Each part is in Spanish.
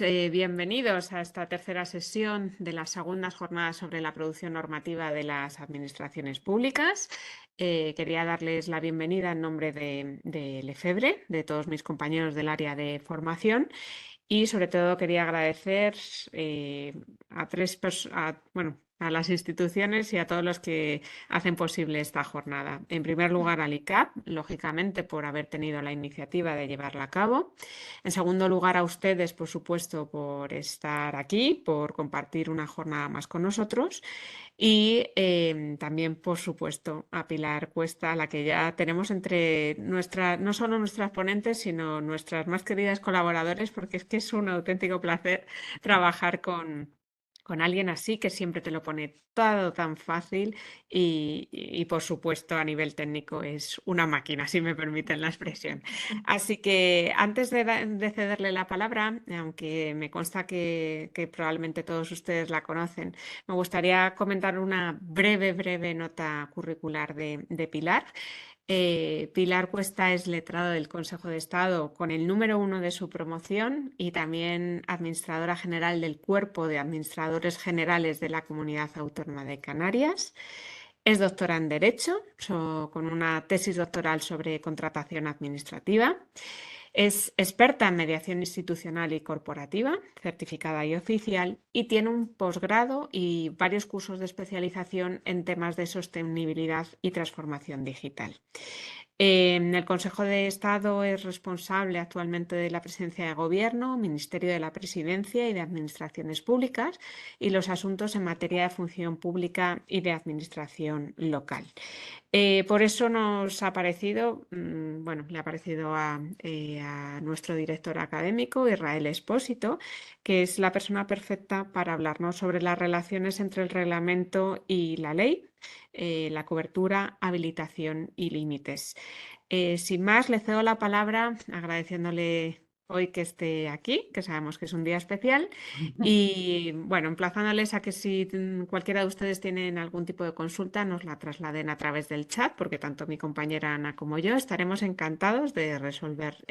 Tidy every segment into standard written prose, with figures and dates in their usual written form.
bienvenidos a esta tercera sesión de las segundas jornadas sobre la producción normativa de las administraciones públicas. Quería darles la bienvenida en nombre de Lefebvre, de todos mis compañeros del área de formación, y sobre todo quería agradecer a las instituciones y a todos los que hacen posible esta jornada. En primer lugar, al ICAP, lógicamente, por haber tenido la iniciativa de llevarla a cabo. En segundo lugar, a ustedes, por supuesto, por estar aquí, por compartir una jornada más con nosotros. Y también, por supuesto, a Pilar Cuesta, a la que ya tenemos entre no solo nuestras ponentes, sino nuestras más queridas colaboradores, porque es que es un auténtico placer trabajar con alguien así que siempre te lo pone todo tan fácil y, por supuesto, a nivel técnico es una máquina, si me permiten la expresión. Así que antes de cederle la palabra, aunque me consta que probablemente todos ustedes la conocen, me gustaría comentar una breve nota curricular de Pilar. Pilar Cuesta es letrado del Consejo de Estado con el número 1 de su promoción y también administradora general del Cuerpo de Administradores Generales de la Comunidad Autónoma de Canarias. Es doctora en Derecho, con una tesis doctoral sobre contratación administrativa. Es experta en mediación institucional y corporativa, certificada y oficial, y tiene un posgrado y varios cursos de especialización en temas de sostenibilidad y transformación digital. En el Consejo de Estado es responsable actualmente de la Presidencia de Gobierno, Ministerio de la Presidencia y de Administraciones Públicas y los asuntos en materia de función pública y de administración local. Por eso nos ha parecido, le ha parecido a nuestro director académico, Israel Expósito, que es la persona perfecta para hablarnos sobre las relaciones entre el reglamento y la ley, la cobertura, habilitación y límites. Sin más, le cedo la palabra agradeciéndole hoy que esté aquí, que sabemos que es un día especial, y bueno, emplazándoles a que si cualquiera de ustedes tienen algún tipo de consulta, nos la trasladen a través del chat, porque tanto mi compañera Ana como yo estaremos encantados de resolver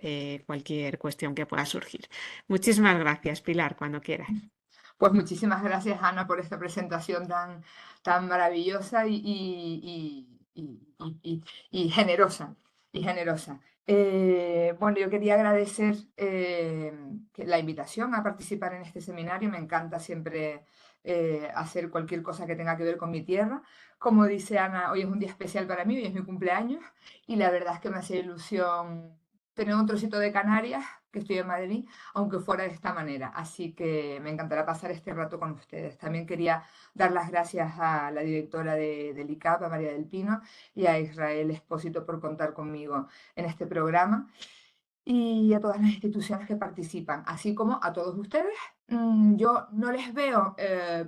cualquier cuestión que pueda surgir. Muchísimas gracias, Pilar, cuando quieras. Pues muchísimas gracias, Ana, por esta presentación tan maravillosa y generosa. Bueno, yo quería agradecer la invitación a participar en este seminario. Me encanta siempre hacer cualquier cosa que tenga que ver con mi tierra. Como dice Ana, hoy es un día especial para mí, hoy es mi cumpleaños y la verdad es que me hace ilusión tener un trocito de Canarias, que estoy en Madrid, aunque fuera de esta manera. Así que me encantará pasar este rato con ustedes. También quería dar las gracias a la directora del ICAP, a María del Pino, y a Israel Expósito por contar conmigo en este programa y a todas las instituciones que participan, así como a todos ustedes. Yo no les veo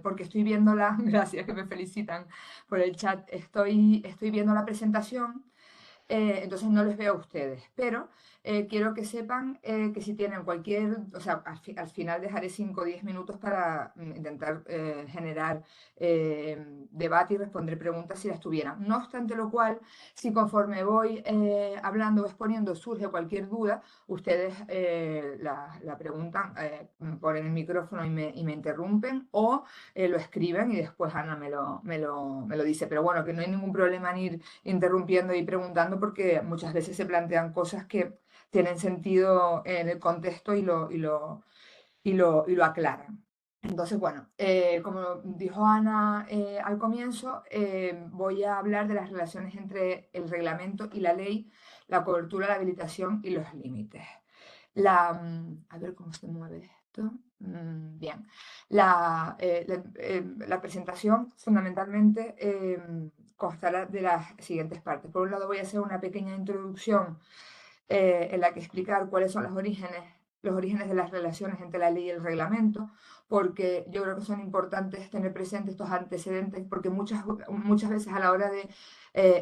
porque estoy viendo la, gracias que me felicitan por el chat, estoy viendo la presentación, entonces no les veo a ustedes, pero quiero que sepan que si tienen cualquier, o sea, al final dejaré 5 o 10 minutos para intentar generar debate y responder preguntas si las tuvieran. No obstante lo cual, si conforme voy hablando o exponiendo surge cualquier duda, ustedes la preguntan, ponen el micrófono y me interrumpen o lo escriben y después Ana me lo dice. Pero bueno, que no hay ningún problema en ir interrumpiendo y preguntando porque muchas veces se plantean cosas que tienen sentido en el contexto y lo aclaran. Entonces, bueno, como dijo Ana al comienzo, voy a hablar de las relaciones entre el reglamento y la ley, la cobertura, la habilitación y los límites. A ver cómo se mueve esto. Bien. La presentación fundamentalmente constará de las siguientes partes. Por un lado voy a hacer una pequeña introducción en la que explicar cuáles son los orígenes de las relaciones entre la ley y el reglamento, porque yo creo que son importantes tener presentes estos antecedentes, porque muchas veces a la hora de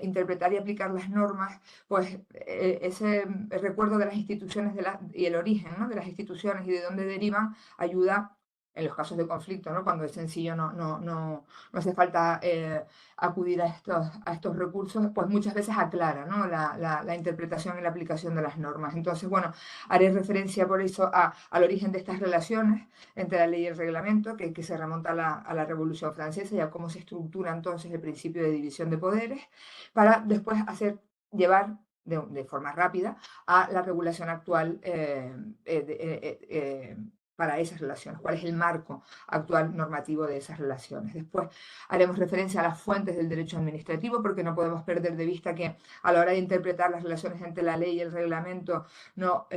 interpretar y aplicar las normas, pues ese recuerdo de las instituciones y el origen, ¿no?, de las instituciones y de dónde derivan ayuda en los casos de conflicto, ¿no? Cuando es sencillo, no hace falta acudir a estos recursos, pues muchas veces aclara, ¿no? La interpretación y la aplicación de las normas. Entonces, bueno, haré referencia por eso al origen de estas relaciones entre la ley y el reglamento, que se remonta a la Revolución Francesa y a cómo se estructura entonces el principio de división de poderes, para después llevar de forma rápida a la regulación actual para esas relaciones, cuál es el marco actual normativo de esas relaciones. Después haremos referencia a las fuentes del derecho administrativo, porque no podemos perder de vista que a la hora de interpretar las relaciones entre la ley y el reglamento no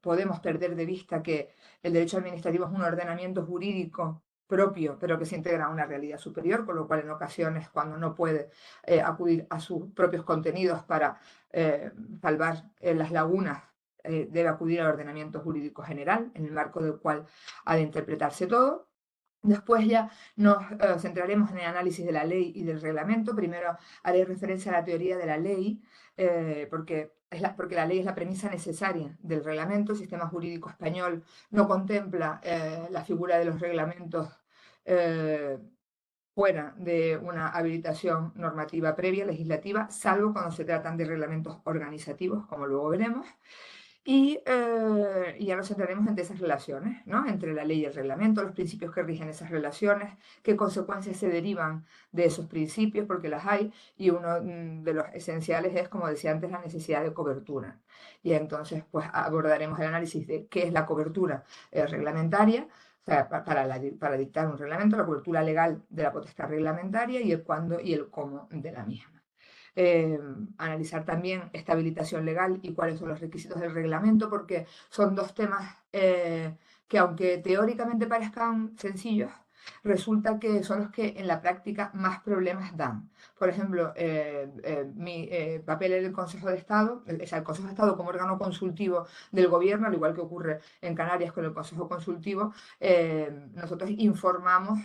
podemos perder de vista que el derecho administrativo es un ordenamiento jurídico propio, pero que se integra a una realidad superior, con lo cual en ocasiones cuando no puede acudir a sus propios contenidos para salvar las lagunas, debe acudir al ordenamiento jurídico general, en el marco del cual ha de interpretarse todo. Después ya nos centraremos en el análisis de la ley y del reglamento. Primero haré referencia a la teoría de la ley, porque la ley es la premisa necesaria del reglamento. El sistema jurídico español no contempla la figura de los reglamentos eh, fuera de una habilitación normativa previa, legislativa, salvo cuando se tratan de reglamentos organizativos, como luego veremos. Y ya nos centraremos en esas relaciones, ¿no? Entre la ley y el reglamento, los principios que rigen esas relaciones, qué consecuencias se derivan de esos principios, porque las hay, y uno de los esenciales es, como decía antes, la necesidad de cobertura. Y entonces, pues abordaremos el análisis de qué es la cobertura reglamentaria, o sea, para dictar un reglamento, la cobertura legal de la potestad reglamentaria y el cuándo y el cómo de la misma. Analizar también esta habilitación legal y cuáles son los requisitos del reglamento, porque son dos temas que aunque teóricamente parezcan sencillos, resulta que son los que en la práctica más problemas dan. Por ejemplo, mi papel en el Consejo de Estado, o sea, el Consejo de Estado como órgano consultivo del gobierno, al igual que ocurre en Canarias con el Consejo Consultivo, nosotros informamos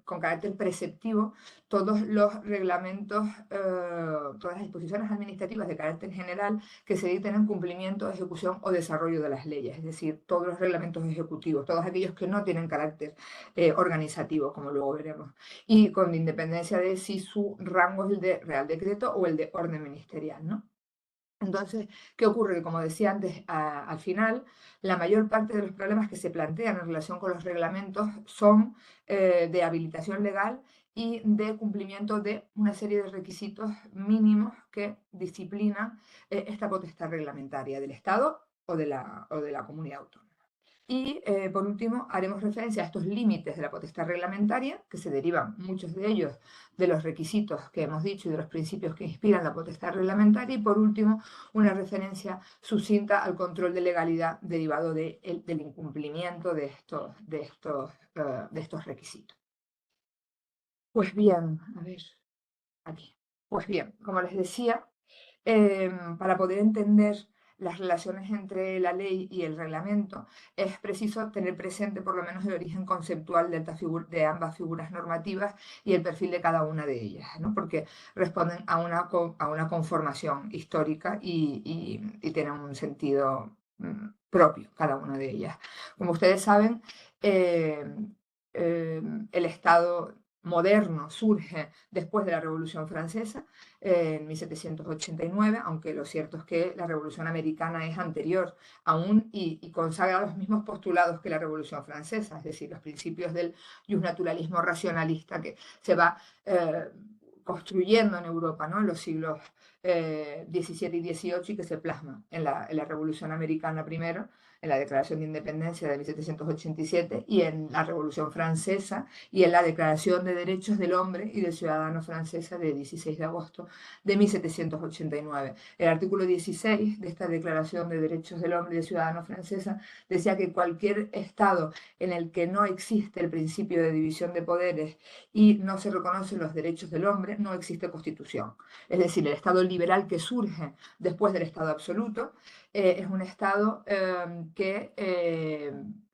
con carácter preceptivo todos los reglamentos, todas las disposiciones administrativas de carácter general que se dicten en cumplimiento, ejecución o desarrollo de las leyes, es decir, todos los reglamentos ejecutivos, todos aquellos que no tienen carácter organizativo, como luego veremos, y con independencia de si su rango es el de Real Decreto o el de orden ministerial, ¿no? Entonces, ¿qué ocurre? Que como decía antes, al final, la mayor parte de los problemas que se plantean en relación con los reglamentos son de habilitación legal y de cumplimiento de una serie de requisitos mínimos que disciplinan esta potestad reglamentaria del Estado o de la comunidad autónoma. Y por último, haremos referencia a estos límites de la potestad reglamentaria, que se derivan muchos de ellos de los requisitos que hemos dicho y de los principios que inspiran la potestad reglamentaria. Y por último, una referencia sucinta al control de legalidad derivado del incumplimiento de estos requisitos. Pues bien, a ver, aquí. Pues bien, como les decía, para poder entender las relaciones entre la ley y el reglamento, es preciso tener presente por lo menos el origen conceptual de ambas figuras normativas y el perfil de cada una de ellas, ¿no? Porque responden a una conformación histórica y tienen un sentido propio cada una de ellas. Como ustedes saben, eh, el Estado moderno surge después de la Revolución Francesa, en 1789, aunque lo cierto es que la Revolución Americana es anterior aún y consagra los mismos postulados que la Revolución Francesa, es decir, los principios del justnaturalismo racionalista que se va construyendo en Europa, ¿no? En los siglos XVII y XVIII y que se plasma en la Revolución Americana primero, en la Declaración de Independencia de 1787 y en la Revolución Francesa y en la Declaración de Derechos del Hombre y del Ciudadano Francesa de 16 de agosto de 1789. El artículo 16 de esta Declaración de Derechos del Hombre y del Ciudadano Francesa decía que cualquier Estado en el que no existe el principio de división de poderes y no se reconocen los derechos del hombre, no existe constitución. Es decir, el Estado liberal que surge después del Estado absoluto es un Estado que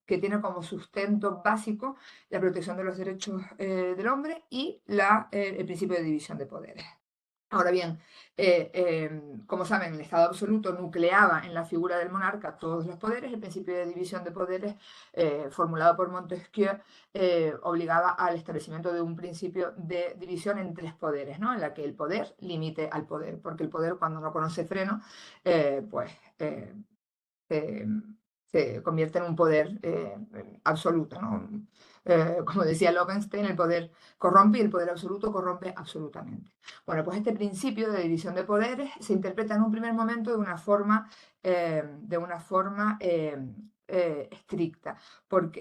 tiene como sustento básico la protección de los derechos del hombre y el principio de división de poderes. Ahora bien, como saben, el Estado absoluto nucleaba en la figura del monarca todos los poderes. El principio de división de poderes, formulado por Montesquieu, obligaba al establecimiento de un principio de división en tres poderes, ¿no? En la que el poder limite al poder, porque el poder, cuando no conoce freno, pues se, se convierte en un poder absoluto, ¿no? Como decía Lowenstein, el poder corrompe y el poder absoluto corrompe absolutamente. Bueno, pues este principio de división de poderes se interpreta en un primer momento de una forma estricta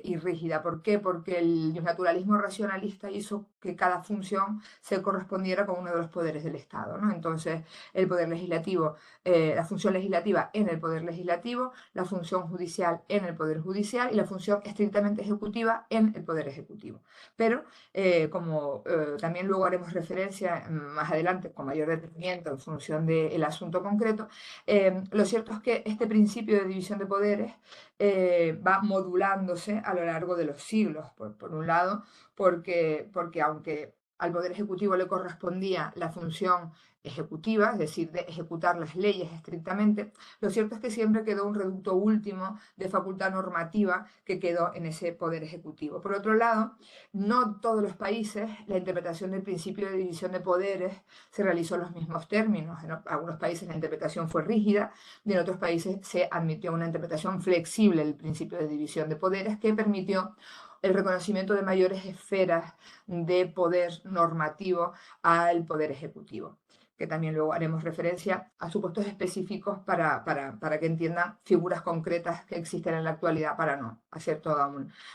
y rígida. ¿Por qué? Porque el naturalismo racionalista hizo que cada función se correspondiera con uno de los poderes del Estado, ¿no? Entonces, el poder legislativo, la función legislativa en el poder legislativo, la función judicial en el poder judicial y la función estrictamente ejecutiva en el poder ejecutivo. Pero como también luego haremos referencia más adelante con mayor detenimiento en función del asunto concreto, lo cierto es que este principio de división de poderes va modulándose a lo largo de los siglos. Por un lado, porque aunque al Poder Ejecutivo le correspondía la función ejecutiva, es decir, de ejecutar las leyes estrictamente, lo cierto es que siempre quedó un reducto último de facultad normativa que quedó en ese Poder Ejecutivo. Por otro lado, no todos los países la interpretación del principio de división de poderes se realizó en los mismos términos. En algunos países la interpretación fue rígida y en otros países se admitió una interpretación flexible del principio de división de poderes que permitió el reconocimiento de mayores esferas de poder normativo al poder ejecutivo, que también luego haremos referencia a supuestos específicos para que entiendan figuras concretas que existen en la actualidad, para no hacer todo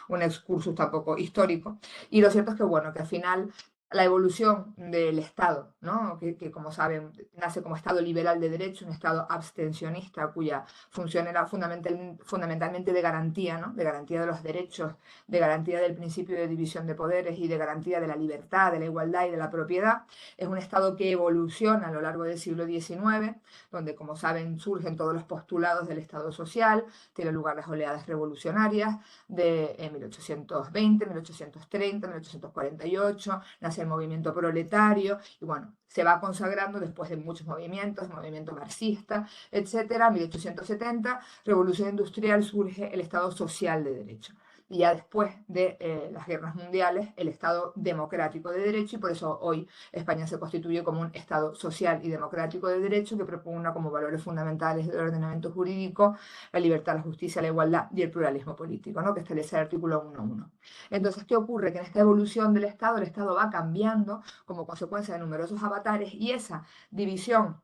un excursus tampoco histórico. Y lo cierto es que, bueno, que al final la evolución del Estado, ¿no? que como saben nace como Estado liberal de derecho, un Estado abstencionista cuya función era fundamentalmente de garantía, ¿no? De garantía de los derechos, de garantía del principio de división de poderes y de garantía de la libertad, de la igualdad y de la propiedad. Es un Estado que evoluciona a lo largo del siglo XIX, donde, como saben, surgen todos los postulados del Estado social, tienen lugar las oleadas revolucionarias de 1820, 1830, 1848, nace el movimiento proletario y bueno, se va consagrando después de muchos movimientos, movimiento marxista, etcétera. 1870, revolución industrial, surge el Estado social de derecho. Y ya después de las guerras mundiales, el Estado democrático de derecho, y por eso hoy España se constituye como un Estado social y democrático de derecho que propugna como valores fundamentales del ordenamiento jurídico la libertad, la justicia, la igualdad y el pluralismo político, ¿no? Que establece el artículo 1.1. Entonces, ¿qué ocurre? Que en esta evolución del Estado, el Estado va cambiando como consecuencia de numerosos avatares y esa división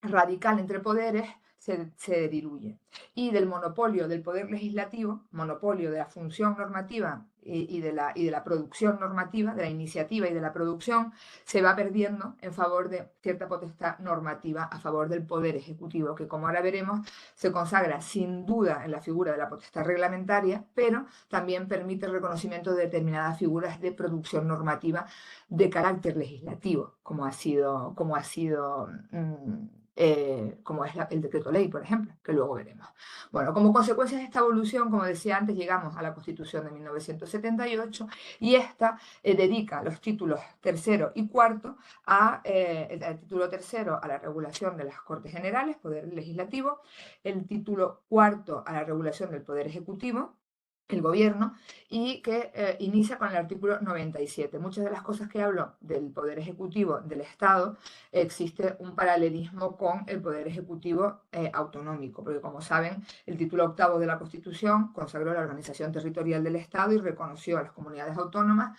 radical entre poderes se diluye. Y del monopolio del poder legislativo, monopolio de la función normativa y de la producción normativa, de la iniciativa y de la producción, se va perdiendo en favor de cierta potestad normativa a favor del poder ejecutivo, que como ahora veremos, se consagra sin duda en la figura de la potestad reglamentaria, pero también permite el reconocimiento de determinadas figuras de producción normativa de carácter legislativo, como es el decreto ley, por ejemplo, que luego veremos. Bueno, como consecuencia de esta evolución, como decía antes, llegamos a la Constitución de 1978 y esta dedica los títulos tercero y cuarto el título tercero a la regulación de las Cortes Generales, Poder Legislativo, el título cuarto a la regulación del Poder Ejecutivo, el gobierno, y que inicia con el artículo 97. Muchas de las cosas que hablo del Poder Ejecutivo del Estado, existe un paralelismo con el Poder Ejecutivo autonómico, porque como saben, el título octavo de la Constitución consagró la organización territorial del Estado y reconoció a las comunidades autónomas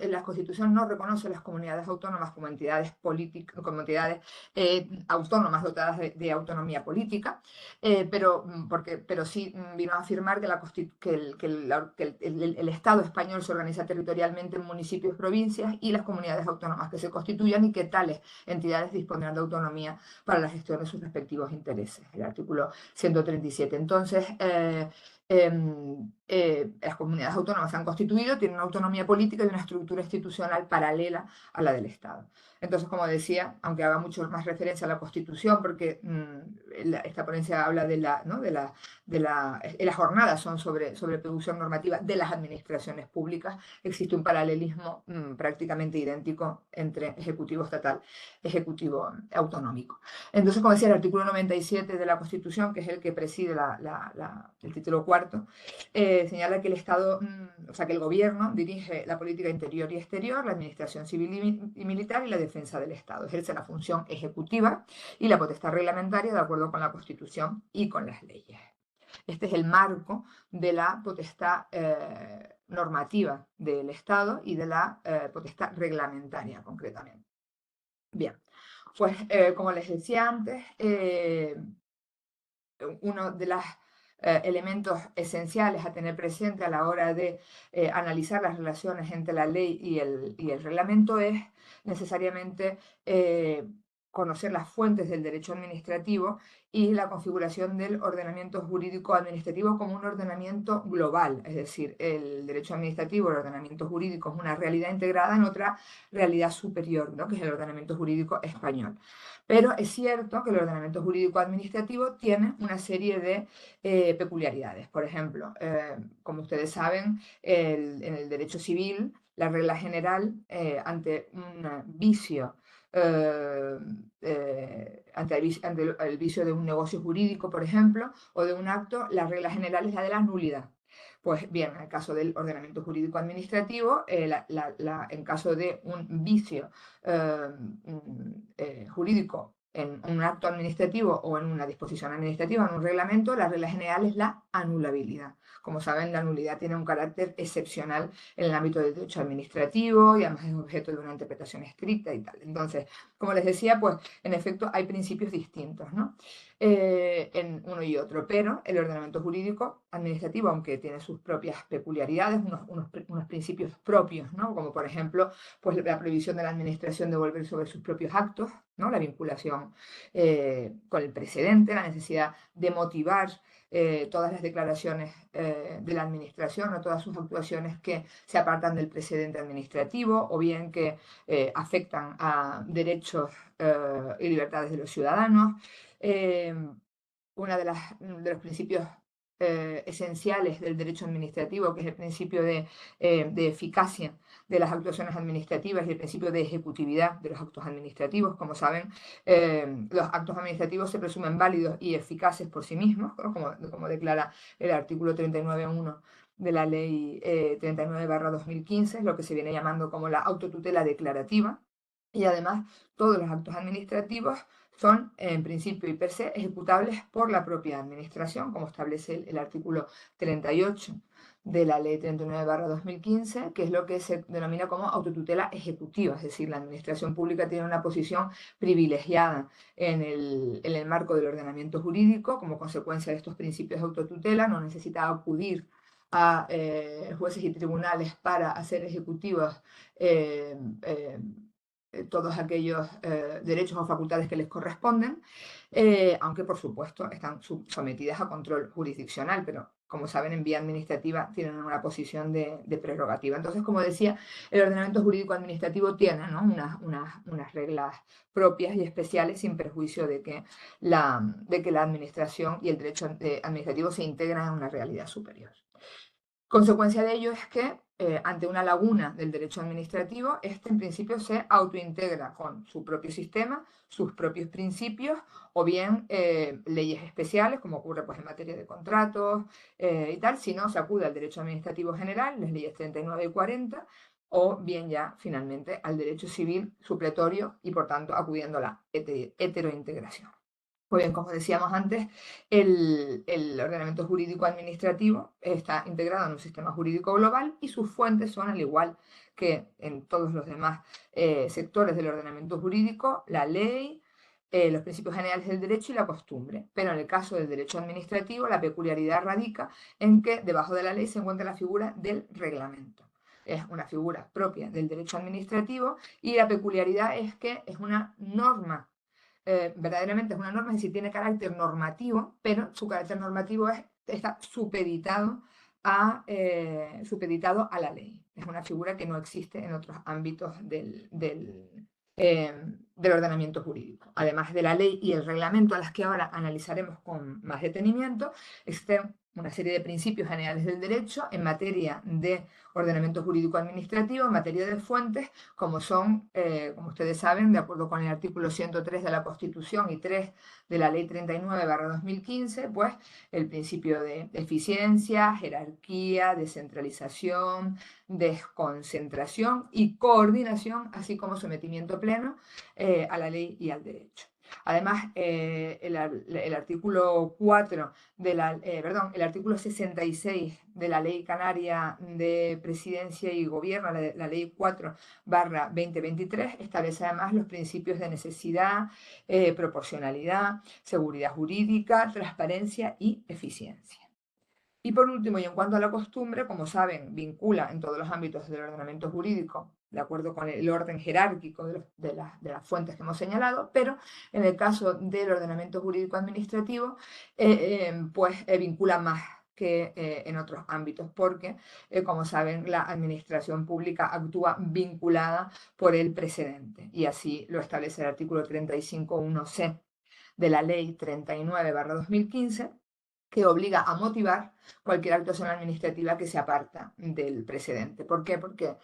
la Constitución no reconoce a las comunidades autónomas como entidades políticas, como entidades autónomas dotadas de autonomía política, pero sí vino a afirmar que el Estado español se organiza territorialmente en municipios, provincias y las comunidades autónomas que se constituyan y que tales entidades dispondrán de autonomía para la gestión de sus respectivos intereses, el artículo 137. Entonces, las comunidades autónomas se han constituido, tienen una autonomía política y una estructura institucional paralela a la del Estado. Entonces, como decía, aunque haga mucho más referencia a la Constitución, porque esta ponencia habla de la, ¿no? Las jornadas son sobre producción normativa de las administraciones públicas, existe un paralelismo prácticamente idéntico entre ejecutivo estatal y ejecutivo autonómico. Entonces, como decía, el artículo 97 de la Constitución, que es el que preside el título cuarto, señala que el Estado, o sea, que el gobierno dirige la política interior y exterior, la administración civil y militar y la defensa del Estado. Ejerce la función ejecutiva y la potestad reglamentaria de acuerdo con la Constitución y con las leyes. Este es el marco de la potestad normativa del Estado y de la potestad reglamentaria, concretamente. Bien, pues como les decía antes, uno de los elementos esenciales a tener presente a la hora de analizar las relaciones entre la ley y el reglamento es necesariamente conocer las fuentes del derecho administrativo y la configuración del ordenamiento jurídico administrativo como un ordenamiento global, es decir, el derecho administrativo, el ordenamiento jurídico es una realidad integrada en otra realidad superior, ¿no? Que es el ordenamiento jurídico español. Pero es cierto que el ordenamiento jurídico administrativo tiene una serie de peculiaridades. Por ejemplo, como ustedes saben, en el derecho civil, la regla general ante un vicio, ante el vicio de un negocio jurídico, por ejemplo, o de un acto, la regla general es la de la nulidad. Pues bien, en el caso del ordenamiento jurídico administrativo, en caso de un vicio jurídico en un acto administrativo o en una disposición administrativa, en un reglamento, la regla general es la anulabilidad. Como saben, la nulidad tiene un carácter excepcional en el ámbito del derecho administrativo y además es objeto de una interpretación estricta y tal. Entonces, como les decía, pues en efecto hay principios distintos, ¿no? En uno y otro, pero el ordenamiento jurídico administrativo, aunque tiene sus propias peculiaridades, unos principios propios, ¿no? Como por ejemplo, pues la prohibición de la administración de volver sobre sus propios actos, ¿no? La vinculación con el precedente, la necesidad de motivar todas las declaraciones de la administración o todas sus actuaciones que se apartan del precedente administrativo o bien que afectan a derechos y libertades de los ciudadanos. Uno de los principios esenciales del derecho administrativo, que es el principio de eficacia de las actuaciones administrativas y el principio de ejecutividad de los actos administrativos. Como saben, los actos administrativos se presumen válidos y eficaces por sí mismos, ¿no? como declara el artículo 39.1 de la ley 39/2015, es lo que se viene llamando como la autotutela declarativa. Y además, todos los actos administrativos son, en principio y per se, ejecutables por la propia administración, como establece el artículo 38 de la ley 39/2015, que es lo que se denomina como autotutela ejecutiva, es decir, la administración pública tiene una posición privilegiada en el marco del ordenamiento jurídico, como consecuencia de estos principios de autotutela, no necesita acudir a jueces y tribunales para hacer ejecutivas todos aquellos derechos o facultades que les corresponden, aunque por supuesto están sometidas a control jurisdiccional, pero como saben en vía administrativa tienen una posición de prerrogativa. Entonces, como decía, el ordenamiento jurídico administrativo tiene, ¿no? unas reglas propias y especiales sin perjuicio de que la administración y el derecho administrativo se integran en una realidad superior. Consecuencia de ello es que ante una laguna del derecho administrativo, este en principio se autointegra con su propio sistema, sus propios principios o bien leyes especiales, como ocurre pues, en materia de contratos y tal, si no se acude al derecho administrativo general, las leyes 39 y 40, o bien ya finalmente al derecho civil supletorio y por tanto acudiendo a la heterointegración. Pues bien, como decíamos antes, el ordenamiento jurídico administrativo está integrado en un sistema jurídico global y sus fuentes son, al igual que en todos los demás sectores del ordenamiento jurídico, la ley, los principios generales del derecho y la costumbre. Pero en el caso del derecho administrativo, la peculiaridad radica en que debajo de la ley se encuentra la figura del reglamento. Es una figura propia del derecho administrativo y la peculiaridad es que es una norma verdaderamente es una norma, es decir, tiene carácter normativo, pero su carácter normativo está supeditado a la ley. Es una figura que no existe en otros ámbitos del ordenamiento jurídico. Además de la ley y el reglamento, a las que ahora analizaremos con más detenimiento, existen una serie de principios generales del derecho en materia de ordenamiento jurídico administrativo, en materia de fuentes, como son, como ustedes saben, de acuerdo con el artículo 103 de la Constitución y 3 de la Ley 39/2015, pues el principio de eficiencia, jerarquía, descentralización, desconcentración y coordinación, así como sometimiento pleno a la ley y al derecho. Además, el artículo 4 de el artículo 66 de la Ley Canaria de Presidencia y Gobierno, la Ley 4/2023, establece además los principios de necesidad, proporcionalidad, seguridad jurídica, transparencia y eficiencia. Y por último, y en cuanto a la costumbre, como saben, vincula en todos los ámbitos del ordenamiento jurídico, de acuerdo con el orden jerárquico de las fuentes que hemos señalado, pero en el caso del ordenamiento jurídico administrativo, pues vincula más que en otros ámbitos, porque, como saben, la administración pública actúa vinculada por el precedente, y así lo establece el artículo 35.1c de la Ley 39/2015, que obliga a motivar cualquier actuación administrativa que se aparta del precedente. ¿Por qué? Porque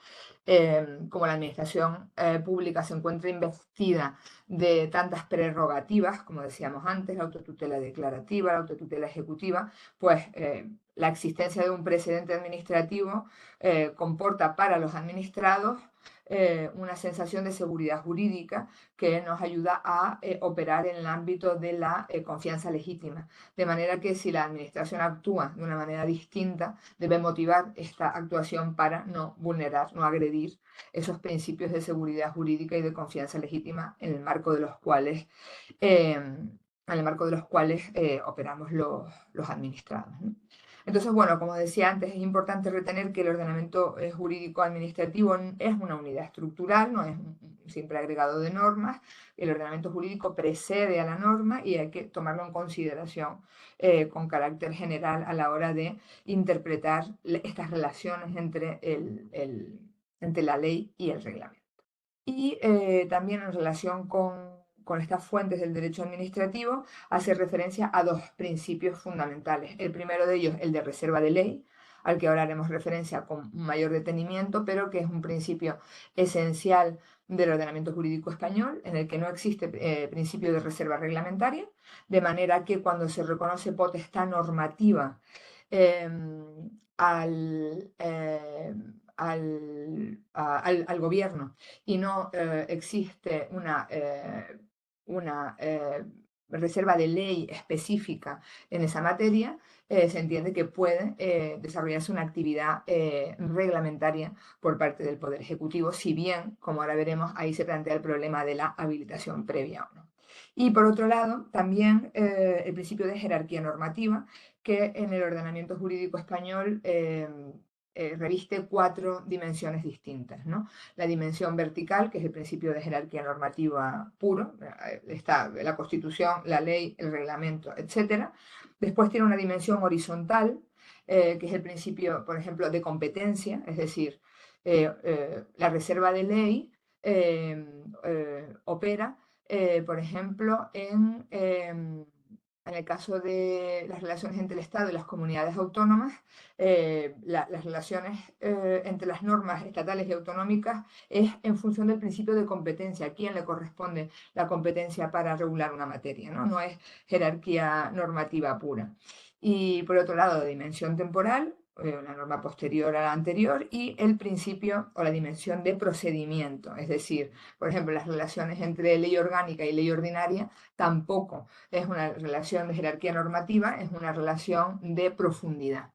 como la administración pública se encuentra investida de tantas prerrogativas, como decíamos antes, la autotutela declarativa, la autotutela ejecutiva, pues la existencia de un precedente administrativo comporta para los administrados una sensación de seguridad jurídica que nos ayuda a operar en el ámbito de la confianza legítima. De manera que si la administración actúa de una manera distinta, debe motivar esta actuación para no vulnerar, no agredir esos principios de seguridad jurídica y de confianza legítima en el marco de los cuales, operamos los administrados, ¿no? Entonces, bueno, como decía antes, es importante retener que el ordenamiento jurídico administrativo es una unidad estructural, no es un simple agregado de normas. El ordenamiento jurídico precede a la norma y hay que tomarlo en consideración con carácter general a la hora de interpretar estas relaciones entre la ley y el reglamento. Y también en relación con estas fuentes del derecho administrativo, hace referencia a dos principios fundamentales. El primero de ellos, el de reserva de ley, al que ahora haremos referencia con mayor detenimiento, pero que es un principio esencial del ordenamiento jurídico español, en el que no existe principio de reserva reglamentaria, de manera que cuando se reconoce potestad normativa eh, al, eh, al gobierno y no existe una reserva de ley específica en esa materia, se entiende que puede desarrollarse una actividad reglamentaria por parte del Poder Ejecutivo, si bien, como ahora veremos, ahí se plantea el problema de la habilitación previa o no. Y por otro lado, también el principio de jerarquía normativa, que en el ordenamiento jurídico español reviste cuatro dimensiones distintas, ¿no? La dimensión vertical, que es el principio de jerarquía normativa puro, está la Constitución, la ley, el reglamento, etc. Después tiene una dimensión horizontal, que es el principio, por ejemplo, de competencia, es decir, la reserva de ley opera, por ejemplo, en el caso de las relaciones entre el Estado y las comunidades autónomas, las relaciones entre las normas estatales y autonómicas es en función del principio de competencia, a quién le corresponde la competencia para regular una materia, ¿no? No es jerarquía normativa pura. Y por otro lado, de dimensión temporal, una norma posterior a la anterior, y el principio o la dimensión de procedimiento, es decir, por ejemplo, las relaciones entre ley orgánica y ley ordinaria tampoco es una relación de jerarquía normativa, es una relación de profundidad.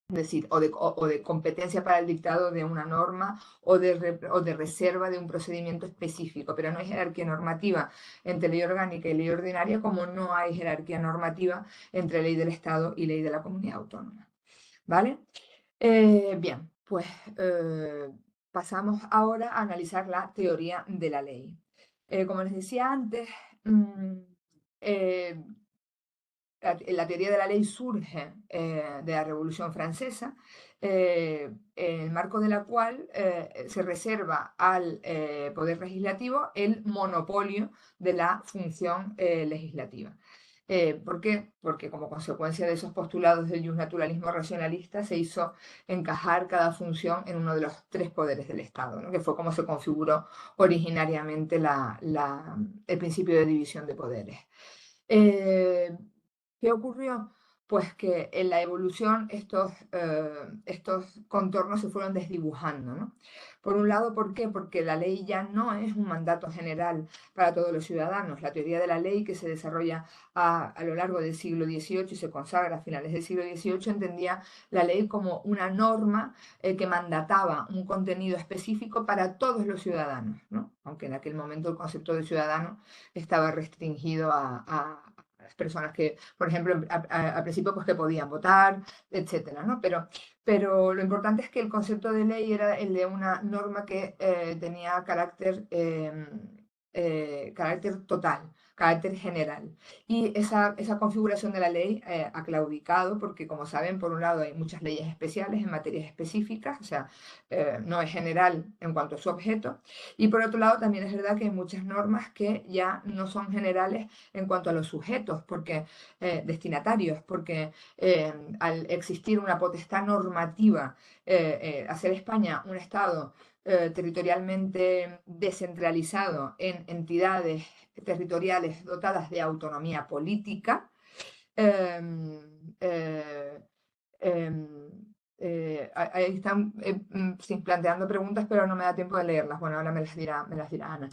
Es decir, o de competencia para el dictado de una norma o de reserva de un procedimiento específico, pero no hay jerarquía normativa entre ley orgánica y ley ordinaria, como no hay jerarquía normativa entre ley del Estado y ley de la comunidad autónoma. ¿Vale? Bien, pues pasamos ahora a analizar la teoría de la ley. Como les decía antes, mm, eh, la teoría de la ley surge de la Revolución Francesa, en el marco de la cual se reserva al Poder Legislativo el monopolio de la función legislativa. ¿Por qué? Porque como consecuencia de esos postulados del justnaturalismo racionalista se hizo encajar cada función en uno de los tres poderes del Estado, ¿no? Que fue como se configuró originariamente el principio de división de poderes. ¿Qué ocurrió? Pues que en la evolución estos contornos se fueron desdibujando, ¿no? Por un lado, ¿por qué? Porque la ley ya no es un mandato general para todos los ciudadanos. La teoría de la ley que se desarrolla a lo largo del siglo XVIII y se consagra a finales del siglo XVIII entendía la ley como una norma que mandataba un contenido específico para todos los ciudadanos, ¿no? Aunque en aquel momento el concepto de ciudadano estaba restringido a las personas que, por ejemplo, al principio pues que podían votar, etcétera, ¿no? Pero lo importante es que el concepto de ley era el de una norma que tenía carácter total, carácter general. Y esa configuración de la ley ha claudicado porque, como saben, por un lado hay muchas leyes especiales en materias específicas, o sea, no es general en cuanto a su objeto, y por otro lado también es verdad que hay muchas normas que ya no son generales en cuanto a los sujetos, porque destinatarios, porque al existir una potestad normativa, hacer España un Estado territorialmente descentralizado en entidades territoriales dotadas de autonomía política, eh, eh, eh, ahí están sí, planteando preguntas, pero no me da tiempo de leerlas. Bueno, ahora me las dirá Ana.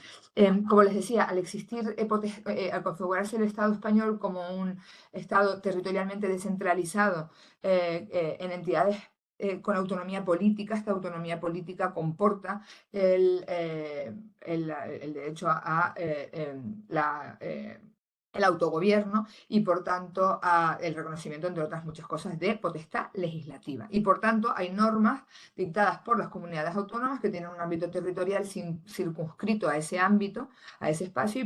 Como les decía, al existir, al configurarse el Estado español como un Estado territorialmente descentralizado en entidades con autonomía política, esta autonomía política comporta el derecho a el autogobierno y por tanto el reconocimiento, entre otras muchas cosas, de potestad legislativa. Y por tanto hay normas dictadas por las comunidades autónomas que tienen un ámbito territorial circunscrito a ese ámbito, a ese espacio,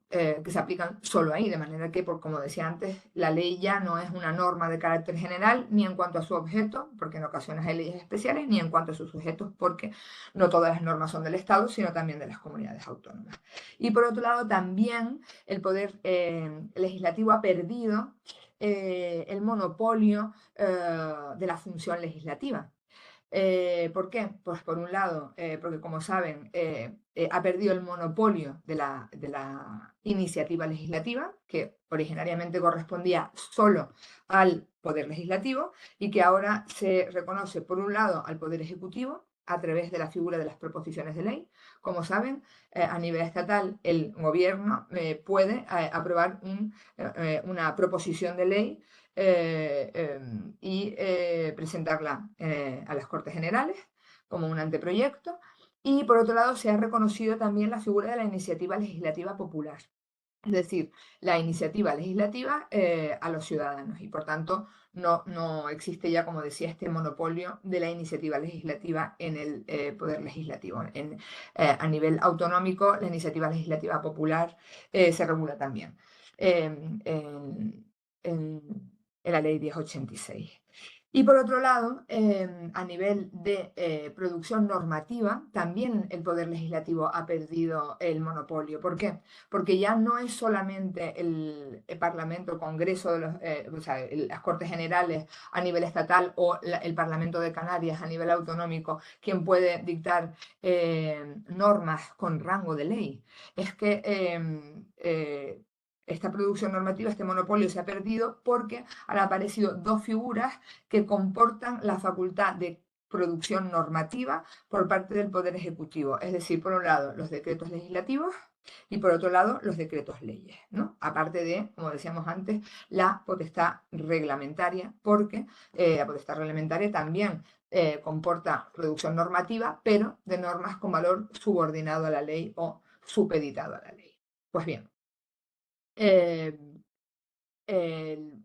que se aplican solo ahí, de manera que, como decía antes, la ley ya no es una norma de carácter general, ni en cuanto a su objeto, porque en ocasiones hay leyes especiales, ni en cuanto a sus sujetos, porque no todas las normas son del Estado, sino también de las comunidades autónomas. Y por otro lado, también el poder legislativo ha perdido el monopolio de la función legislativa. ¿Por qué? Pues por un lado, porque como saben, ha perdido el monopolio de la iniciativa legislativa, que originariamente correspondía solo al Poder Legislativo y que ahora se reconoce, por un lado, al Poder Ejecutivo a través de la figura de las proposiciones de ley. Como saben, a nivel estatal el gobierno puede aprobar una proposición de ley y presentarla a las Cortes Generales como un anteproyecto. Y por otro lado, se ha reconocido también la figura de la iniciativa legislativa popular, es decir, la iniciativa legislativa a los ciudadanos. Y por tanto, no existe ya, como decía, este monopolio de la iniciativa legislativa en el Poder Legislativo. A nivel autonómico, la iniciativa legislativa popular se regula también en la Ley 1086. Y por otro lado, a nivel de producción normativa, también el Poder Legislativo ha perdido el monopolio. ¿Por qué? Porque ya no es solamente el Parlamento, el Congreso, o sea, las Cortes Generales a nivel estatal o el Parlamento de Canarias a nivel autonómico quien puede dictar normas con rango de ley. Es que esta producción normativa, este monopolio se ha perdido porque han aparecido dos figuras que comportan la facultad de producción normativa por parte del Poder Ejecutivo. Es decir, por un lado, los decretos legislativos y por otro lado, los decretos leyes, ¿no? Aparte de, como decíamos antes, la potestad reglamentaria, porque la potestad reglamentaria también comporta producción normativa, pero de normas con valor subordinado a la ley o supeditado a la ley. Pues bien, eh,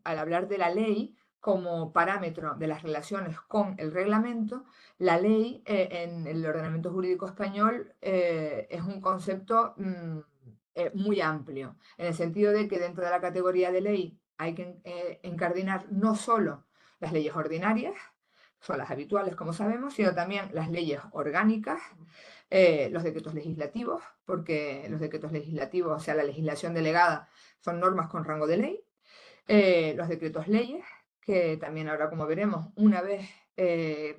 al hablar de la ley como parámetro de las relaciones con el reglamento, la ley en el ordenamiento jurídico español es un concepto muy amplio, en el sentido de que dentro de la categoría de ley hay que encardinar no solo las leyes ordinarias, son las habituales como sabemos, sino también las leyes orgánicas, los decretos legislativos, porque los decretos legislativos, o sea, la legislación delegada, son normas con rango de ley, los decretos leyes, que también ahora, como veremos, una vez